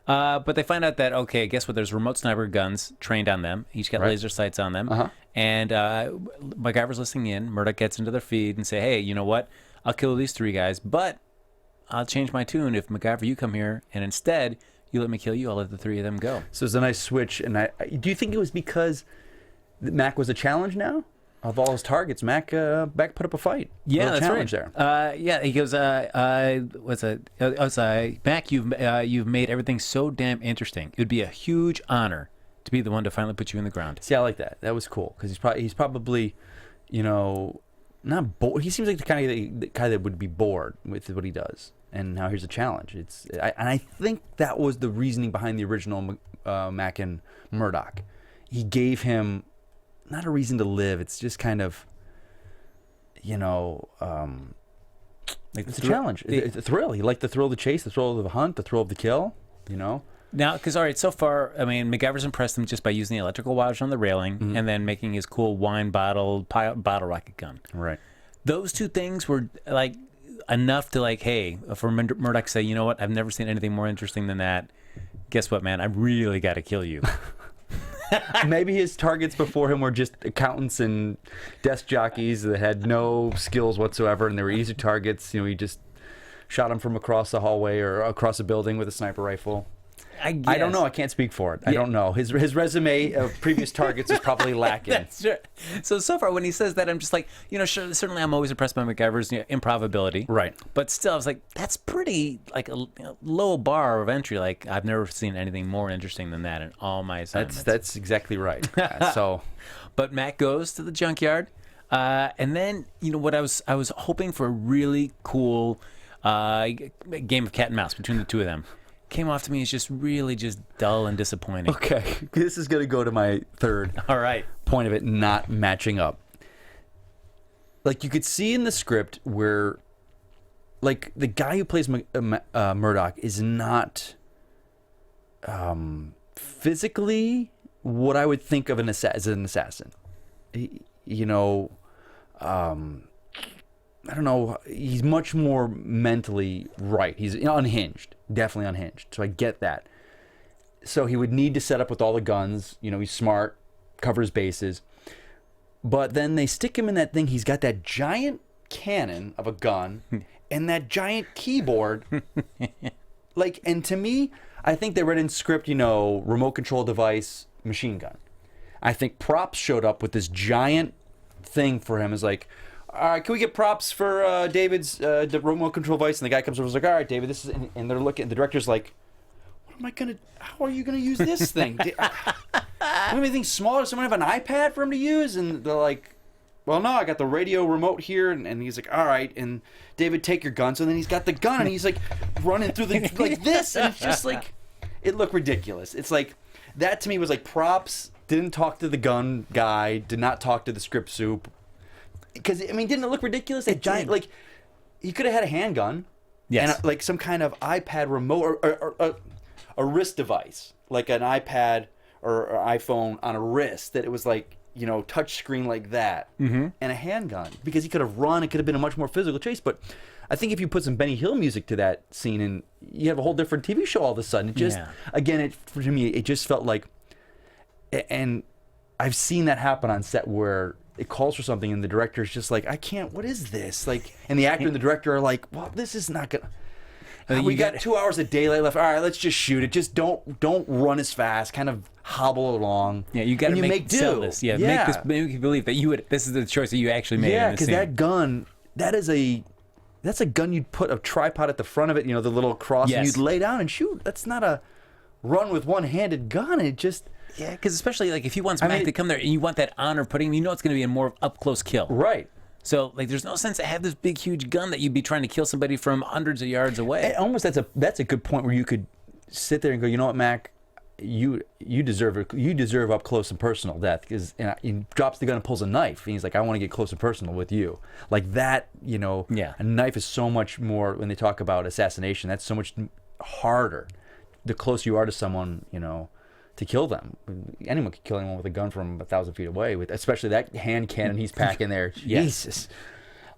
Speaker 1: But they find out that, okay, guess what? There's remote sniper guns trained on them. Each got laser sights on them. And MacGyver's listening in. Murdock gets into their feed and say, hey, you know what? I'll kill these three guys, but I'll change my tune if MacGyver, you come here, and instead you let me kill you. I'll let the three of them go.
Speaker 3: So it's a nice switch. And do you think it was because Mac was a challenge now? Of all his targets, Mac put up a fight.
Speaker 1: Yeah, that's
Speaker 3: challenge
Speaker 1: right.
Speaker 3: There.
Speaker 1: He goes, Mac, you've made everything so damn interesting. It would be a huge honor to be the one to finally put you in the ground.
Speaker 3: See, I like that. That was cool, because he's probably, not bored. He seems like the guy that would be bored with what he does. And now here's a challenge. And I think that was the reasoning behind the original Mac and Murdock. He gave him not a reason to live. It's just kind of, like it's a challenge. It's a thrill. He liked the thrill of the chase, the thrill of the hunt, the thrill of the kill. Now,
Speaker 1: because, all right, so far, I mean, MacGyver's impressed him just by using the electrical wires on the railing and then making his cool wine bottle rocket gun.
Speaker 3: Right.
Speaker 1: Those two things were like enough to like, hey, for Murdock to say, you know what, I've never seen anything more interesting than that. Guess what, man? I really got to kill you.
Speaker 3: Maybe his targets before him were just accountants and desk jockeys that had no skills whatsoever, and they were easy targets. He just shot them from across the hallway or across a building with a sniper rifle.
Speaker 1: I
Speaker 3: don't know. I can't speak for it. I don't know. His resume of previous targets is probably lacking.
Speaker 1: That's right. So far, when he says that, I'm just like, certainly I'm always impressed by MacGyver's improv-ability.
Speaker 3: Right.
Speaker 1: But still, I was like, that's pretty, like, a low bar of entry. Like, I've never seen anything more interesting than that in all my assignments.
Speaker 3: That's exactly right.
Speaker 1: But Mac goes to the junkyard, and then, what I was hoping for a really cool game of cat and mouse between the two of them. Came off to me as just really just dull and disappointing.
Speaker 3: Okay, this is going to go to my third point of it not matching up. Like, you could see in the script where, like, the guy who plays Murdock is not physically what I would think of as an assassin. I don't know, he's much more mentally right. He's unhinged, definitely unhinged. So I get that. So he would need to set up with all the guns. You know, he's smart, covers bases. But then they stick him in that thing. He's got that giant cannon of a gun and that giant keyboard. Like, and to me, I think they read in script, you know, remote control device, machine gun. I think props showed up with this giant thing for him. Is like, all right, can we get props for David's the remote control device? And the guy comes over and is like, all right, David, this is, and they're looking, the director's like, what am I gonna, how are you gonna use this thing? Anything smaller? Someone have an iPad for him to use? And they're like, well, no, I got the radio remote here. And he's like, all right. And David, take your gun. So then he's got the gun and he's like running through the, like this. And it's just like, it looked ridiculous. It's like, that to me was like props, didn't talk to the gun guy, did not talk to the script soup. Because, I mean, didn't it look ridiculous? That giant, like, he could have had a handgun.
Speaker 1: Yes.
Speaker 3: And like some kind of iPad remote or a wrist device, like an iPad or iPhone on a wrist that it was like, you know, touch screen like that, and a handgun, because he could have run. It could have been a much more physical chase. But I think if you put some Benny Hill music to that scene, and you have a whole different TV show all of a sudden. It just, again, for me, it just felt like, and I've seen that happen on set where it calls for something and the director's just like, I can't, what is this? Like, and the actor and the director are like, well, this is not gonna. We got 2 hours of daylight left. All right, let's just shoot it. Just don't run as fast. Kind of hobble along.
Speaker 1: Yeah, you got to make sell this. Yeah, make this, make you believe that you would. This is the choice that you actually made.
Speaker 3: Yeah, because that gun, that's a gun you'd put a tripod at the front of it. You know, the little cross, and you'd lay down and shoot. That's not a run with one-handed gun. It just.
Speaker 1: Yeah, because especially like if he wants Mac to come there and you want that honor putting him, you know it's going to be a more up-close kill.
Speaker 3: Right.
Speaker 1: So, like, there's no sense to have this big, huge gun that you'd be trying to kill somebody from hundreds of yards away.
Speaker 3: And almost that's a good point where you could sit there and go, you know what, Mac, you deserve up close and personal death, because he drops the gun and pulls a knife, and he's like, I want to get close and personal with you, like that. You know, a knife is so much more, when they talk about assassination, that's so much harder. The closer you are to someone, you know, to kill them. Anyone could kill anyone with a gun from 1,000 feet away, with especially that hand cannon he's packing there. Jesus.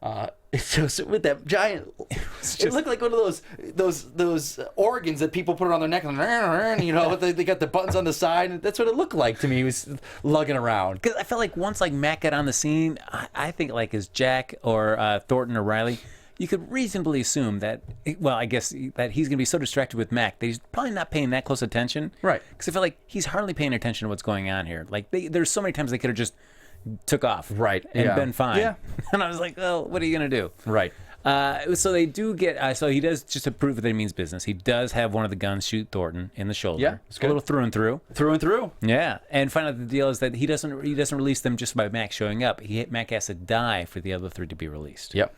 Speaker 3: So with that giant, it looked like one of those organs that people put around their neck, and you know, they got the buttons on the side, and that's what it looked like to me. He was lugging around.
Speaker 1: Because I felt like once like Mac got on the scene, I think like as Jack or Thornton or Riley, you could reasonably assume that, well, I guess that he's going to be so distracted with Mac that he's probably not paying that close attention.
Speaker 3: Right.
Speaker 1: Because I feel like he's hardly paying attention to what's going on here. Like, there's so many times they could have just took off.
Speaker 3: Right.
Speaker 1: And been fine.
Speaker 3: Yeah.
Speaker 1: And I was like, well, what are you going to do?
Speaker 3: Right.
Speaker 1: So they do get, so he does, just to prove that he means business, he does have one of the guns shoot Thornton in the shoulder.
Speaker 3: Yeah. It's good.
Speaker 1: A little through and through.
Speaker 3: Through and through.
Speaker 1: Yeah. And find out the deal is that he doesn't release them just by Mac showing up. Mac has to die for the other three to be released.
Speaker 3: Yep.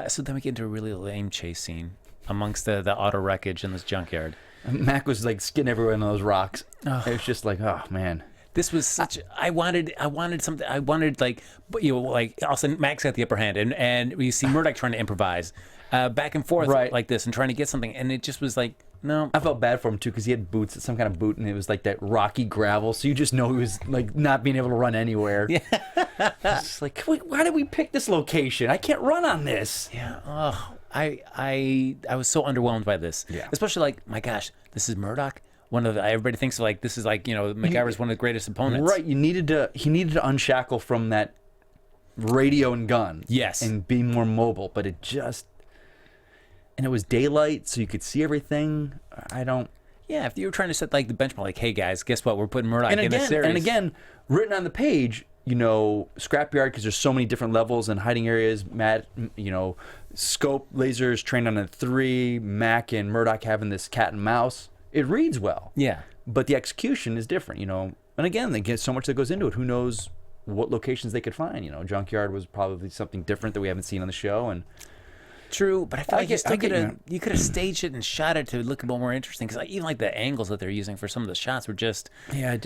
Speaker 1: So then we get into a really lame chase scene amongst the auto wreckage in this junkyard.
Speaker 3: Mac was like skidding everywhere in those rocks. It was just like, oh man.
Speaker 1: This was such. I wanted something. I wanted like, you know, like all of a sudden Mac's got the upper hand, and we see Murdock trying to improvise, back and forth like this, and trying to get something, and it just was like, no.
Speaker 3: I felt bad for him too, because he had boots, some kind of boot, and it was like that rocky gravel, so you just know he was like not being able to run anywhere. Yeah. It's like, why did we pick this location? I can't run on this.
Speaker 1: Yeah. Oh, I was so underwhelmed by this.
Speaker 3: Yeah.
Speaker 1: Especially like, my gosh, this is Murdock. Everybody thinks like this is like, you know, MacGyver's one of the greatest opponents.
Speaker 3: Right. He needed to unshackle from that radio and gun.
Speaker 1: Yes.
Speaker 3: And be more mobile, but it just. And it was daylight, so you could see everything.
Speaker 1: Yeah, if you were trying to set like the benchmark, like, hey guys, guess what? We're putting Murdock in this series.
Speaker 3: And again, written on the page, you know, scrapyard, because there's so many different levels and hiding areas. Matt, you know, scope lasers trained on a 3. Mac and Murdock having this cat and mouse. It reads well. Yeah. But the execution is different, you know. And again, they get so much that goes into it. Who knows what locations they could find? You know, junkyard was probably something different that we haven't seen on the show, and.
Speaker 1: True, but I feel like you could have staged it and shot it to look a little more interesting, because even like the angles that they're using for some of the shots were just like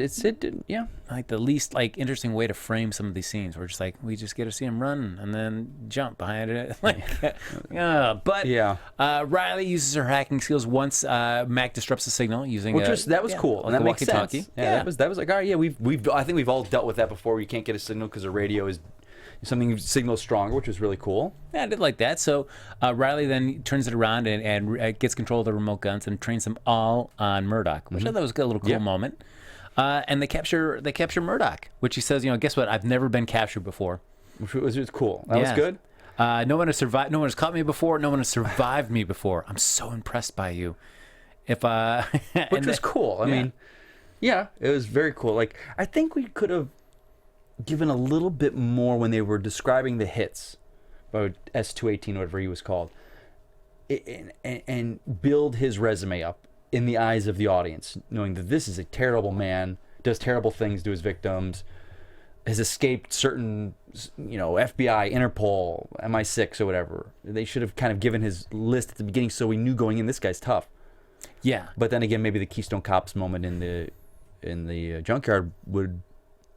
Speaker 1: the least like interesting way to frame some of these scenes. We're just like, we just get to see him run and then jump behind it, Riley uses her hacking skills once Mac disrupts the signal using
Speaker 3: that was cool, and that makes sense.
Speaker 1: Yeah,
Speaker 3: that was like, all right, I think we've all dealt with that before. You can't get a signal because the radio is something signals stronger, which was really cool.
Speaker 1: Yeah, I did like that. So Riley then turns it around and gets control of the remote guns and trains them all on Murdock, which I thought was a little cool moment. And they capture Murdock, which he says, guess what? I've never been captured before.
Speaker 3: Which was cool. That was good.
Speaker 1: No one has survived. No one has caught me before. No one has survived me before. I'm so impressed by you. Which
Speaker 3: was cool. I mean, yeah, it was very cool. Like, I think we could have given a little bit more when they were describing the hits, about S218, whatever he was called, and build his resume up in the eyes of the audience, knowing that this is a terrible man, does terrible things to his victims, has escaped certain, FBI, Interpol, MI6 or whatever. They should have kind of given his list at the beginning so we knew going in, this guy's tough.
Speaker 1: Yeah.
Speaker 3: But then again, maybe the Keystone Cops moment in the junkyard would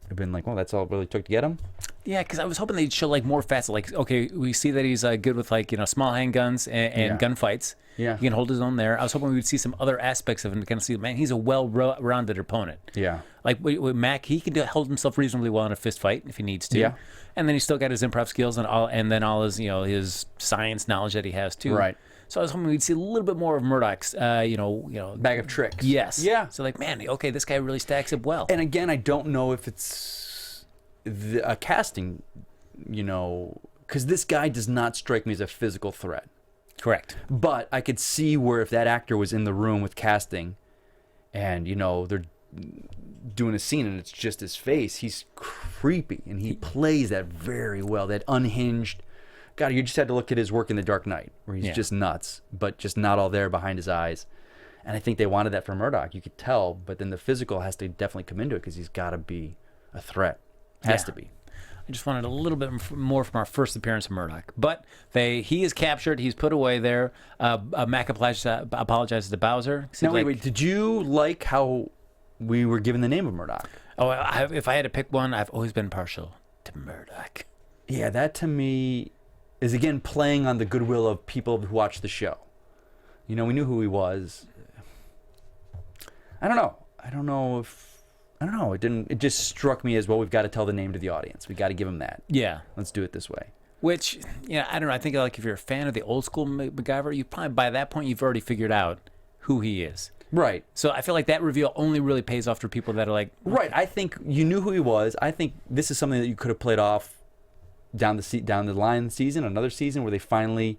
Speaker 3: have been like, well, that's all it really took to get him.
Speaker 1: Yeah, because I was hoping they'd show more facets. Like, okay, we see that he's good with small handguns and gunfights.
Speaker 3: Yeah.
Speaker 1: He can hold his own there. I was hoping we would see some other aspects of him to kind of see, man, he's a well-rounded opponent.
Speaker 3: Yeah.
Speaker 1: Like with Mac, he can hold himself reasonably well in a fist fight if he needs to.
Speaker 3: Yeah.
Speaker 1: And then he's still got his improv skills and then all his his science knowledge that he has too.
Speaker 3: Right.
Speaker 1: So I was hoping we'd see a little bit more of Murdock's
Speaker 3: bag of tricks.
Speaker 1: Yes.
Speaker 3: Yeah.
Speaker 1: So man, okay, this guy really stacks up well.
Speaker 3: And again, I don't know if it's a casting, because this guy does not strike me as a physical threat.
Speaker 1: Correct.
Speaker 3: But I could see where if that actor was in the room with casting and, they're doing a scene and it's just his face, he's creepy and he plays that very well, that unhinged. God, you just had to look at his work in The Dark Knight where he's just nuts, but just not all there behind his eyes. And I think they wanted that for Murdock. You could tell, but then the physical has to definitely come into it because he's got to be a threat. Has to be.
Speaker 1: I just wanted a little bit more from our first appearance of Murdock. But he is captured. He's put away there. Mac apologizes to Bozer.
Speaker 3: Now, wait. Did you like how we were given the name of Murdock?
Speaker 1: Oh, if I had to pick one, I've always been partial to Murdock.
Speaker 3: Yeah, that to me is, again, playing on the goodwill of people who watch the show. We knew who he was. I don't know. It just struck me as, well, we've got to tell the name to the audience. We've got to give him that.
Speaker 1: Yeah.
Speaker 3: Let's do it this way.
Speaker 1: Which, I don't know. I think if you're a fan of the old school MacGyver, you probably by that point you've already figured out who he is.
Speaker 3: Right.
Speaker 1: So I feel like that reveal only really pays off for people that are like... Okay.
Speaker 3: Right. I think you knew who he was. I think this is something that you could have played off down the line season, another season, where they finally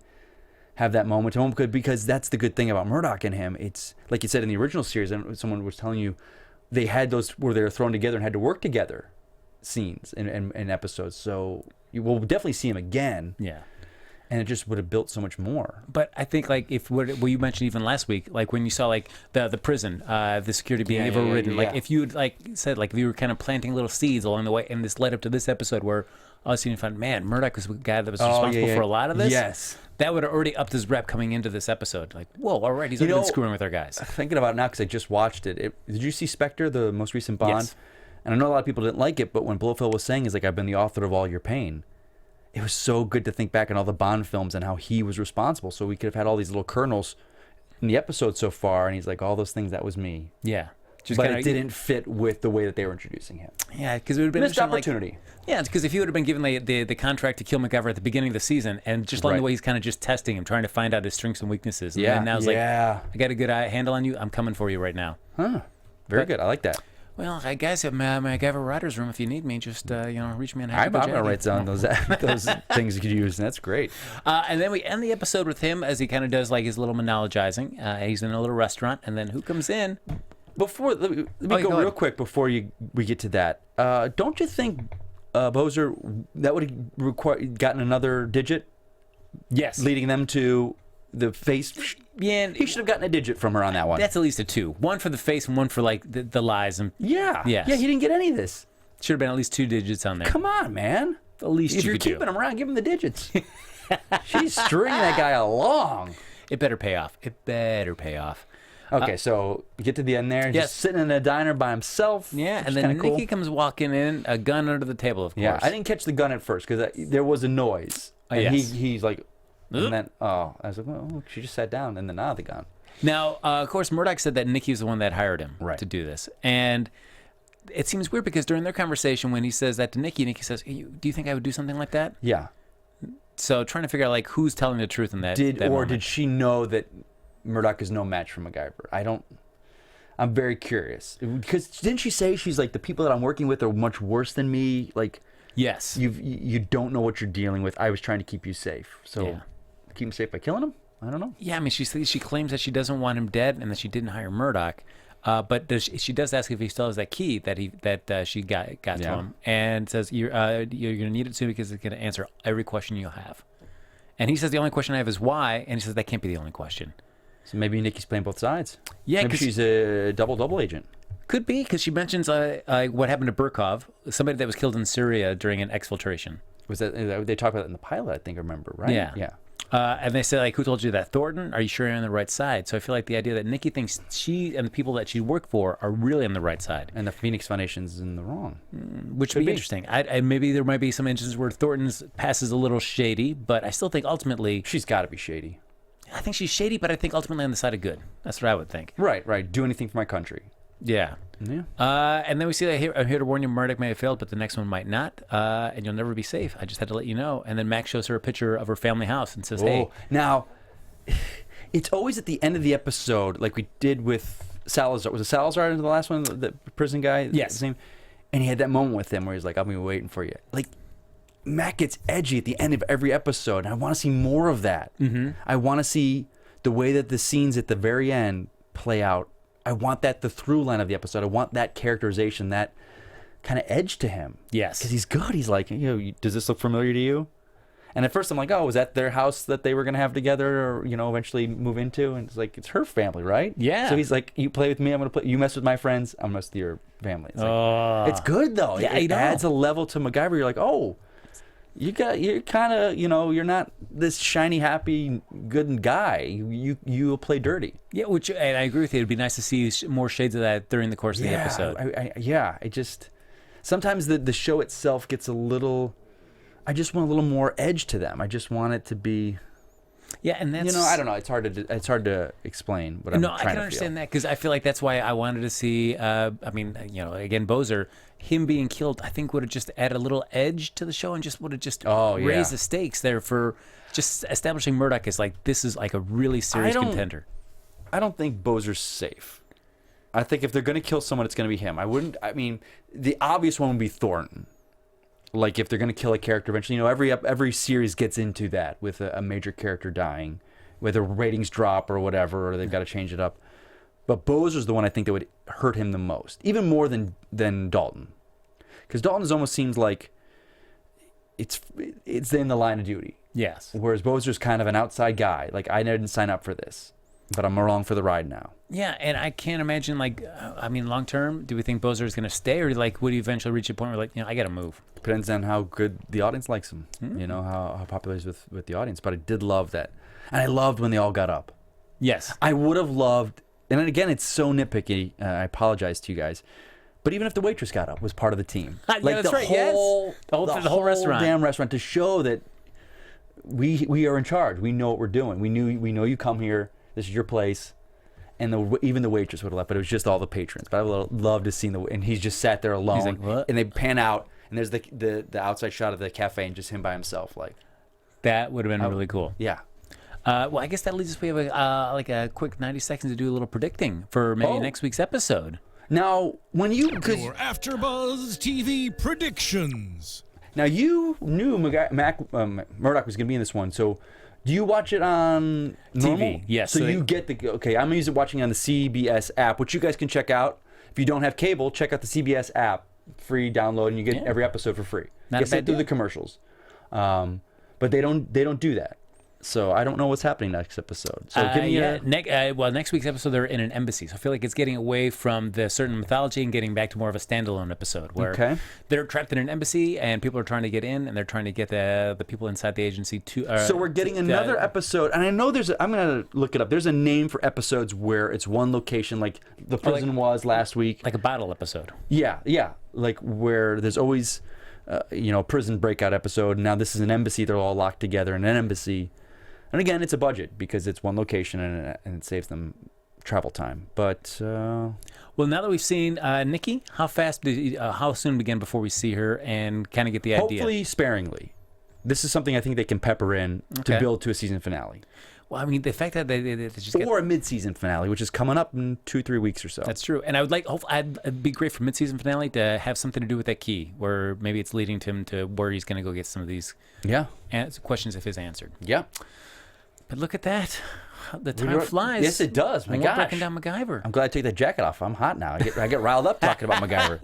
Speaker 3: have that moment to him. Because that's the good thing about Murdock and him. It's, like you said in the original series, and someone was telling you, they had those where they were thrown together and had to work together scenes and episodes. So you will definitely see him again.
Speaker 1: Yeah.
Speaker 3: And it just would have built so much more.
Speaker 1: But I think if what you mentioned even last week, like when you saw the prison, the security being overridden, if you had said if you were kind of planting little seeds along the way, and this led up to this episode where all of a sudden you found, man, Murdock was the guy that was responsible for a lot of this.
Speaker 3: Yes.
Speaker 1: That would have already upped his rep coming into this episode. Like, whoa, all right, he's already been screwing with our guys.
Speaker 3: Thinking about it now because I just watched it. Did you see Spectre, the most recent Bond?
Speaker 1: Yes.
Speaker 3: And I know a lot of people didn't like it, but when Blofeld was saying, I've been the author of all your pain. It was so good to think back on all the Bond films and how he was responsible. So we could have had all these little kernels in the episode so far, and he's like, all those things, that was me.
Speaker 1: Yeah.
Speaker 3: But it didn't fit with the way that they were introducing him.
Speaker 1: Yeah, because it would have been
Speaker 3: missed opportunity.
Speaker 1: Because if he would have been given the contract to kill MacGyver at the beginning of the season, and just along the way he's kind of just testing him, trying to find out his strengths and weaknesses. And then now it's I got a good handle on you. I'm coming for you right now.
Speaker 3: Huh. Very good. I like that.
Speaker 1: Well, I guys have MacGyver writer's room. If you need me, just reach me on.
Speaker 3: I'm gonna write down those things you could use. And that's great.
Speaker 1: And then we end the episode with him as he kind of does his little monologizing. He's in a little restaurant, and then who comes in?
Speaker 3: Let me go real quick before we get to that. Don't you think Bozer, that would have gotten another digit?
Speaker 1: Yes.
Speaker 3: Leading them to the face.
Speaker 1: Yeah.
Speaker 3: He should have gotten a digit from her on that one.
Speaker 1: That's at least a 2. One for the face and one for the lies. And
Speaker 3: yeah.
Speaker 1: Yes.
Speaker 3: Yeah, he didn't get any of this.
Speaker 1: Should have been at least 2 digits on there.
Speaker 3: Come on, man.
Speaker 1: The least
Speaker 3: if
Speaker 1: you
Speaker 3: you're
Speaker 1: could do.
Speaker 3: keeping him around, give him the digits. She's stringing that guy along.
Speaker 1: It better pay off. It better pay off.
Speaker 3: Okay, so you get to the end there, just sitting in a diner by himself.
Speaker 1: Yeah, and then Nikki comes walking in, a gun under the table, of course.
Speaker 3: Yeah, I didn't catch the gun at first because there was a noise. And he's like, and then, I was like, well, she just sat down, and then the gun.
Speaker 1: Now, of course, Murdock said that Nikki was the one that hired him to do this. And it seems weird because during their conversation, when he says that to Nikki, Nikki says, "Do you think I would do something like that?"
Speaker 3: Yeah.
Speaker 1: So trying to figure out like who's telling the truth in that.
Speaker 3: Did she know that Murdock is no match for MacGyver? I'm very curious because didn't she say she's like the people that I'm working with are much worse than me? Like,
Speaker 1: yes,
Speaker 3: you don't know what you're dealing with. I was trying to keep you safe, so keep him safe by killing him. I don't know.
Speaker 1: Yeah, I mean, she claims that she doesn't want him dead and that she didn't hire Murdock. But she does ask if he still has that key that she got to him, and says you're going to need it soon because it's going to answer every question you'll have. And he says the only question I have is why, and he says that can't be the only question.
Speaker 3: So maybe Nikki's playing both sides.
Speaker 1: Yeah,
Speaker 3: maybe she's a double agent.
Speaker 1: Could be because she mentions what happened to Burkov, somebody that was killed in Syria during an exfiltration.
Speaker 3: Was that they talked about that in the pilot? I think I remember, right?
Speaker 1: Yeah. And they say, like, who told you that? Thornton? Are you sure you're on the right side? So I feel like the idea that Nikki thinks she and the people that she worked for are really on the right side.
Speaker 3: And the Phoenix Foundation's in the wrong.
Speaker 1: Which would be interesting. Maybe there might be some instances where Thornton's pass is a little shady, but I still think ultimately...
Speaker 3: She's got to be shady.
Speaker 1: I think she's shady, but I think ultimately on the side of good. That's what I would think.
Speaker 3: Right. Do anything for my country.
Speaker 1: Yeah. And then we see that I'm here to warn you, Murdock may have failed, but the next one might not, and you'll never be safe. I just had to let you know. And then Max shows her a picture of her family house and says, hey.
Speaker 3: Now, it's always at the end of the episode, like we did with Salazar. Was it Salazar in the last one, the prison guy?
Speaker 1: Yes.
Speaker 3: And he had that moment with him where he's like, I'll be waiting for you. Like, Mac gets edgy at the end of every episode, and I want to see more of that. I want to see the way that the scenes at the very end play out. I want that the through line of the episode. I want that characterization, that kind of edge to him.
Speaker 1: Yes.
Speaker 3: Because he's good. He's like, does this look familiar to you? And at first I'm like, oh, was that their house that they were going to have together or, eventually move into? And it's like, it's her family, right?
Speaker 1: Yeah.
Speaker 3: So he's like, you play with me, I'm going to play. You mess with my friends, I'm going to mess with your family. It's, like, it's good, though.
Speaker 1: Yeah,
Speaker 3: it adds a level to MacGyver. You're like, oh, you're kind of, you're not this shiny, happy, good guy. You'll play dirty.
Speaker 1: Yeah, and I agree with you. It'd be nice to see more shades of that during the course of the episode.
Speaker 3: I just sometimes the show itself gets a little. I just want a little more edge to them. I just want it to be.
Speaker 1: Yeah, and that's
Speaker 3: I don't know. It's hard to explain what I'm trying to feel.
Speaker 1: I can understand that because I feel like that's why I wanted to see. Again, Bozer, him being killed, I think would have just added a little edge to the show and just would have just raised the stakes there for just establishing Murdock as like this is like a really serious contender.
Speaker 3: I don't think Bozer's safe. I think if they're going to kill someone, it's going to be him. I mean, the obvious one would be Thornton. Like if they're going to kill a character eventually, every series gets into that with a major character dying, whether ratings drop or whatever, or they've got to change it up. But Bozer's the one I think that would hurt him the most, even more than Dalton, because Dalton almost seems like it's in the line of duty.
Speaker 1: Yes.
Speaker 3: Whereas Bozer's kind of an outside guy. Like I didn't sign up for this, but I'm along for the ride now.
Speaker 1: Yeah, and I can't imagine long term, do we think Bozer is going to stay, or would he eventually reach a point where I got to move?
Speaker 3: Depends on how good the audience likes him. How popular he is with the audience. But I did love that, and I loved when they all got up.
Speaker 1: Yes,
Speaker 3: I would have loved, and again, it's so nitpicky. I apologize to you guys, but even if the waitress got up, was part of the team.
Speaker 1: That's right. Yes, the whole restaurant,
Speaker 3: damn restaurant, to show that we are in charge. We know what we're doing. We know you come here. This is your place. And even the waitress would have left, but it was just all the patrons. But I would love to see and he's just sat there alone.
Speaker 1: He's like, what?
Speaker 3: And they pan out, and there's the outside shot of the cafe, and just him by himself. Like
Speaker 1: that would have been really cool.
Speaker 3: Yeah.
Speaker 1: Well, I guess that leads us. We have a quick 90 seconds to do a little predicting for maybe next week's episode.
Speaker 3: Now, when you
Speaker 2: Your AfterBuzz TV predictions.
Speaker 3: Now you knew Murdock was going to be in this one, so. Do you watch it on normal?
Speaker 1: TV? Yes.
Speaker 3: So you get okay, I'm watching on the CBS app, which you guys can check out. If you don't have cable, check out the CBS app, free download, and you get every episode for free.
Speaker 1: Not a bad
Speaker 3: through
Speaker 1: deal.
Speaker 3: the commercials. But they don't do that. So I don't know what's happening next episode. So
Speaker 1: next week's episode they're in an embassy. So I feel like it's getting away from the certain mythology and getting back to more of a standalone episode where they're trapped in an embassy and people are trying to get in and they're trying to get the people inside the agency to.
Speaker 3: So we're getting another episode, and I know I'm gonna look it up. There's a name for episodes where it's one location, like the prison was last week,
Speaker 1: like a bottle episode.
Speaker 3: Yeah, like where there's always, a prison breakout episode. Now this is an embassy; they're all locked together in an embassy. And again, it's a budget because it's one location and it saves them travel time. But
Speaker 1: well, Well, now that we've seen Nikki, how soon begin before we see her and kind of get the idea?
Speaker 3: Hopefully sparingly. This is something I think they can pepper in to build to a season finale.
Speaker 1: Well, I mean, the fact that they just
Speaker 3: or a mid-season finale, which is coming up in 2-3 weeks or so.
Speaker 1: That's true. And I would it'd be great for mid-season finale to have something to do with that key, where maybe it's leading to him to where he's going to go get some of these questions of his answered.
Speaker 3: Yeah.
Speaker 1: But look at that. The time flies.
Speaker 3: Yes, it does. My gosh.
Speaker 1: We're breaking down MacGyver.
Speaker 3: I'm glad I took that jacket off. I'm hot now. I get riled up talking about MacGyver.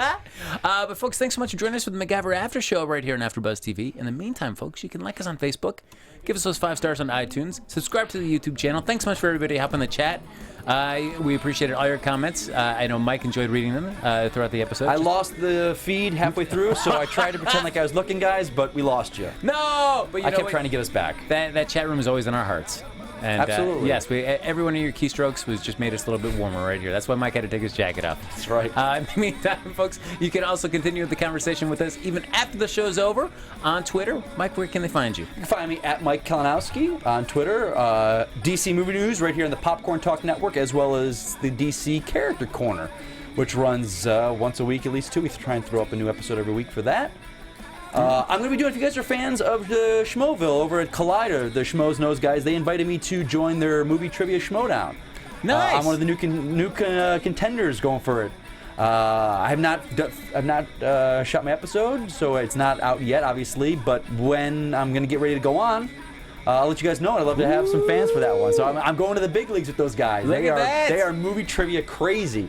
Speaker 1: But folks, thanks so much for joining us for the MacGyver After Show right here on AfterBuzz TV. In the meantime, folks, you can like us on Facebook, give us those 5 stars on iTunes, subscribe to the YouTube channel. Thanks so much for everybody helping the chat. We appreciated all your comments. I know Mike enjoyed reading them throughout the episode.
Speaker 3: I lost the feed halfway through, so I tried to pretend like I was looking, guys, but we lost you.
Speaker 1: No! But
Speaker 3: I kept trying to get us back.
Speaker 1: That chat room is always in our hearts. And,
Speaker 3: Absolutely.
Speaker 1: Yes, every one of your keystrokes was just made us a little bit warmer right here. That's why Mike had to take his jacket off.
Speaker 3: That's right.
Speaker 1: In the meantime, folks, you can also continue the conversation with us even after the show's over on Twitter. Mike, where can they find you?
Speaker 3: You can find me at Mike Kalinowski on Twitter. DC Movie News right here on the Popcorn Talk Network, as well as the DC Character Corner, which runs once a week at least, too. We try and throw up a new episode every week for that. I'm going to be doing, if you guys are fans of the Schmoville over at Collider, the Schmoes Knows guys, they invited me to join their movie trivia showdown.
Speaker 1: Nice.
Speaker 3: I'm one of the new contenders going for it. I have not shot my episode, so it's not out yet, obviously. But when I'm going to get ready to go on, I'll let you guys know. I'd love to have some fans for that one. So I'm going to the big leagues with those guys.
Speaker 1: Look at that.
Speaker 3: They are movie trivia crazy.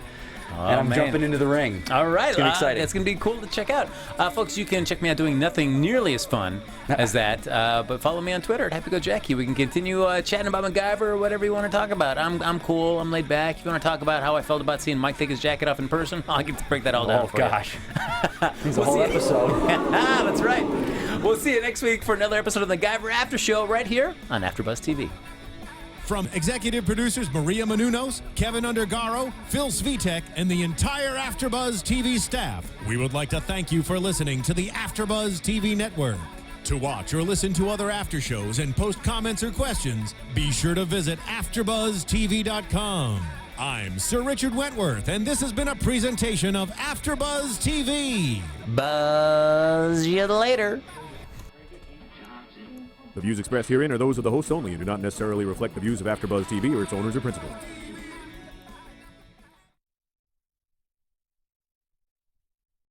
Speaker 1: Oh,
Speaker 3: and I'm
Speaker 1: man.
Speaker 3: jumping into the ring.
Speaker 1: All right.
Speaker 3: It's going to be exciting.
Speaker 1: It's going to be cool to check out. Folks, you can check me out doing nothing nearly as fun as that. But follow me on Twitter at HappyGoJackie. We can continue chatting about MacGyver or whatever you want to talk about. I'm cool. I'm laid back. If you want to talk about how I felt about seeing Mike take his jacket off in person, I'll get to break that all down for
Speaker 3: gosh.
Speaker 1: you.
Speaker 3: It's a whole episode.
Speaker 1: That's right. We'll see you next week for another episode of the MacGyver After Show right here on AfterBuzz TV.
Speaker 2: From executive producers Maria Menounos, Kevin Undergaro, Phil Svitek, and the entire AfterBuzz TV staff, we would like to thank you for listening to the AfterBuzz TV network. To watch or listen to other after shows and post comments or questions, be sure to visit AfterBuzzTV.com. I'm Sir Richard Wentworth, and this has been a presentation of AfterBuzz TV.
Speaker 1: Buzz you later.
Speaker 4: The views expressed herein are those of the hosts only and do not necessarily reflect the views of AfterBuzz TV or its owners or principals.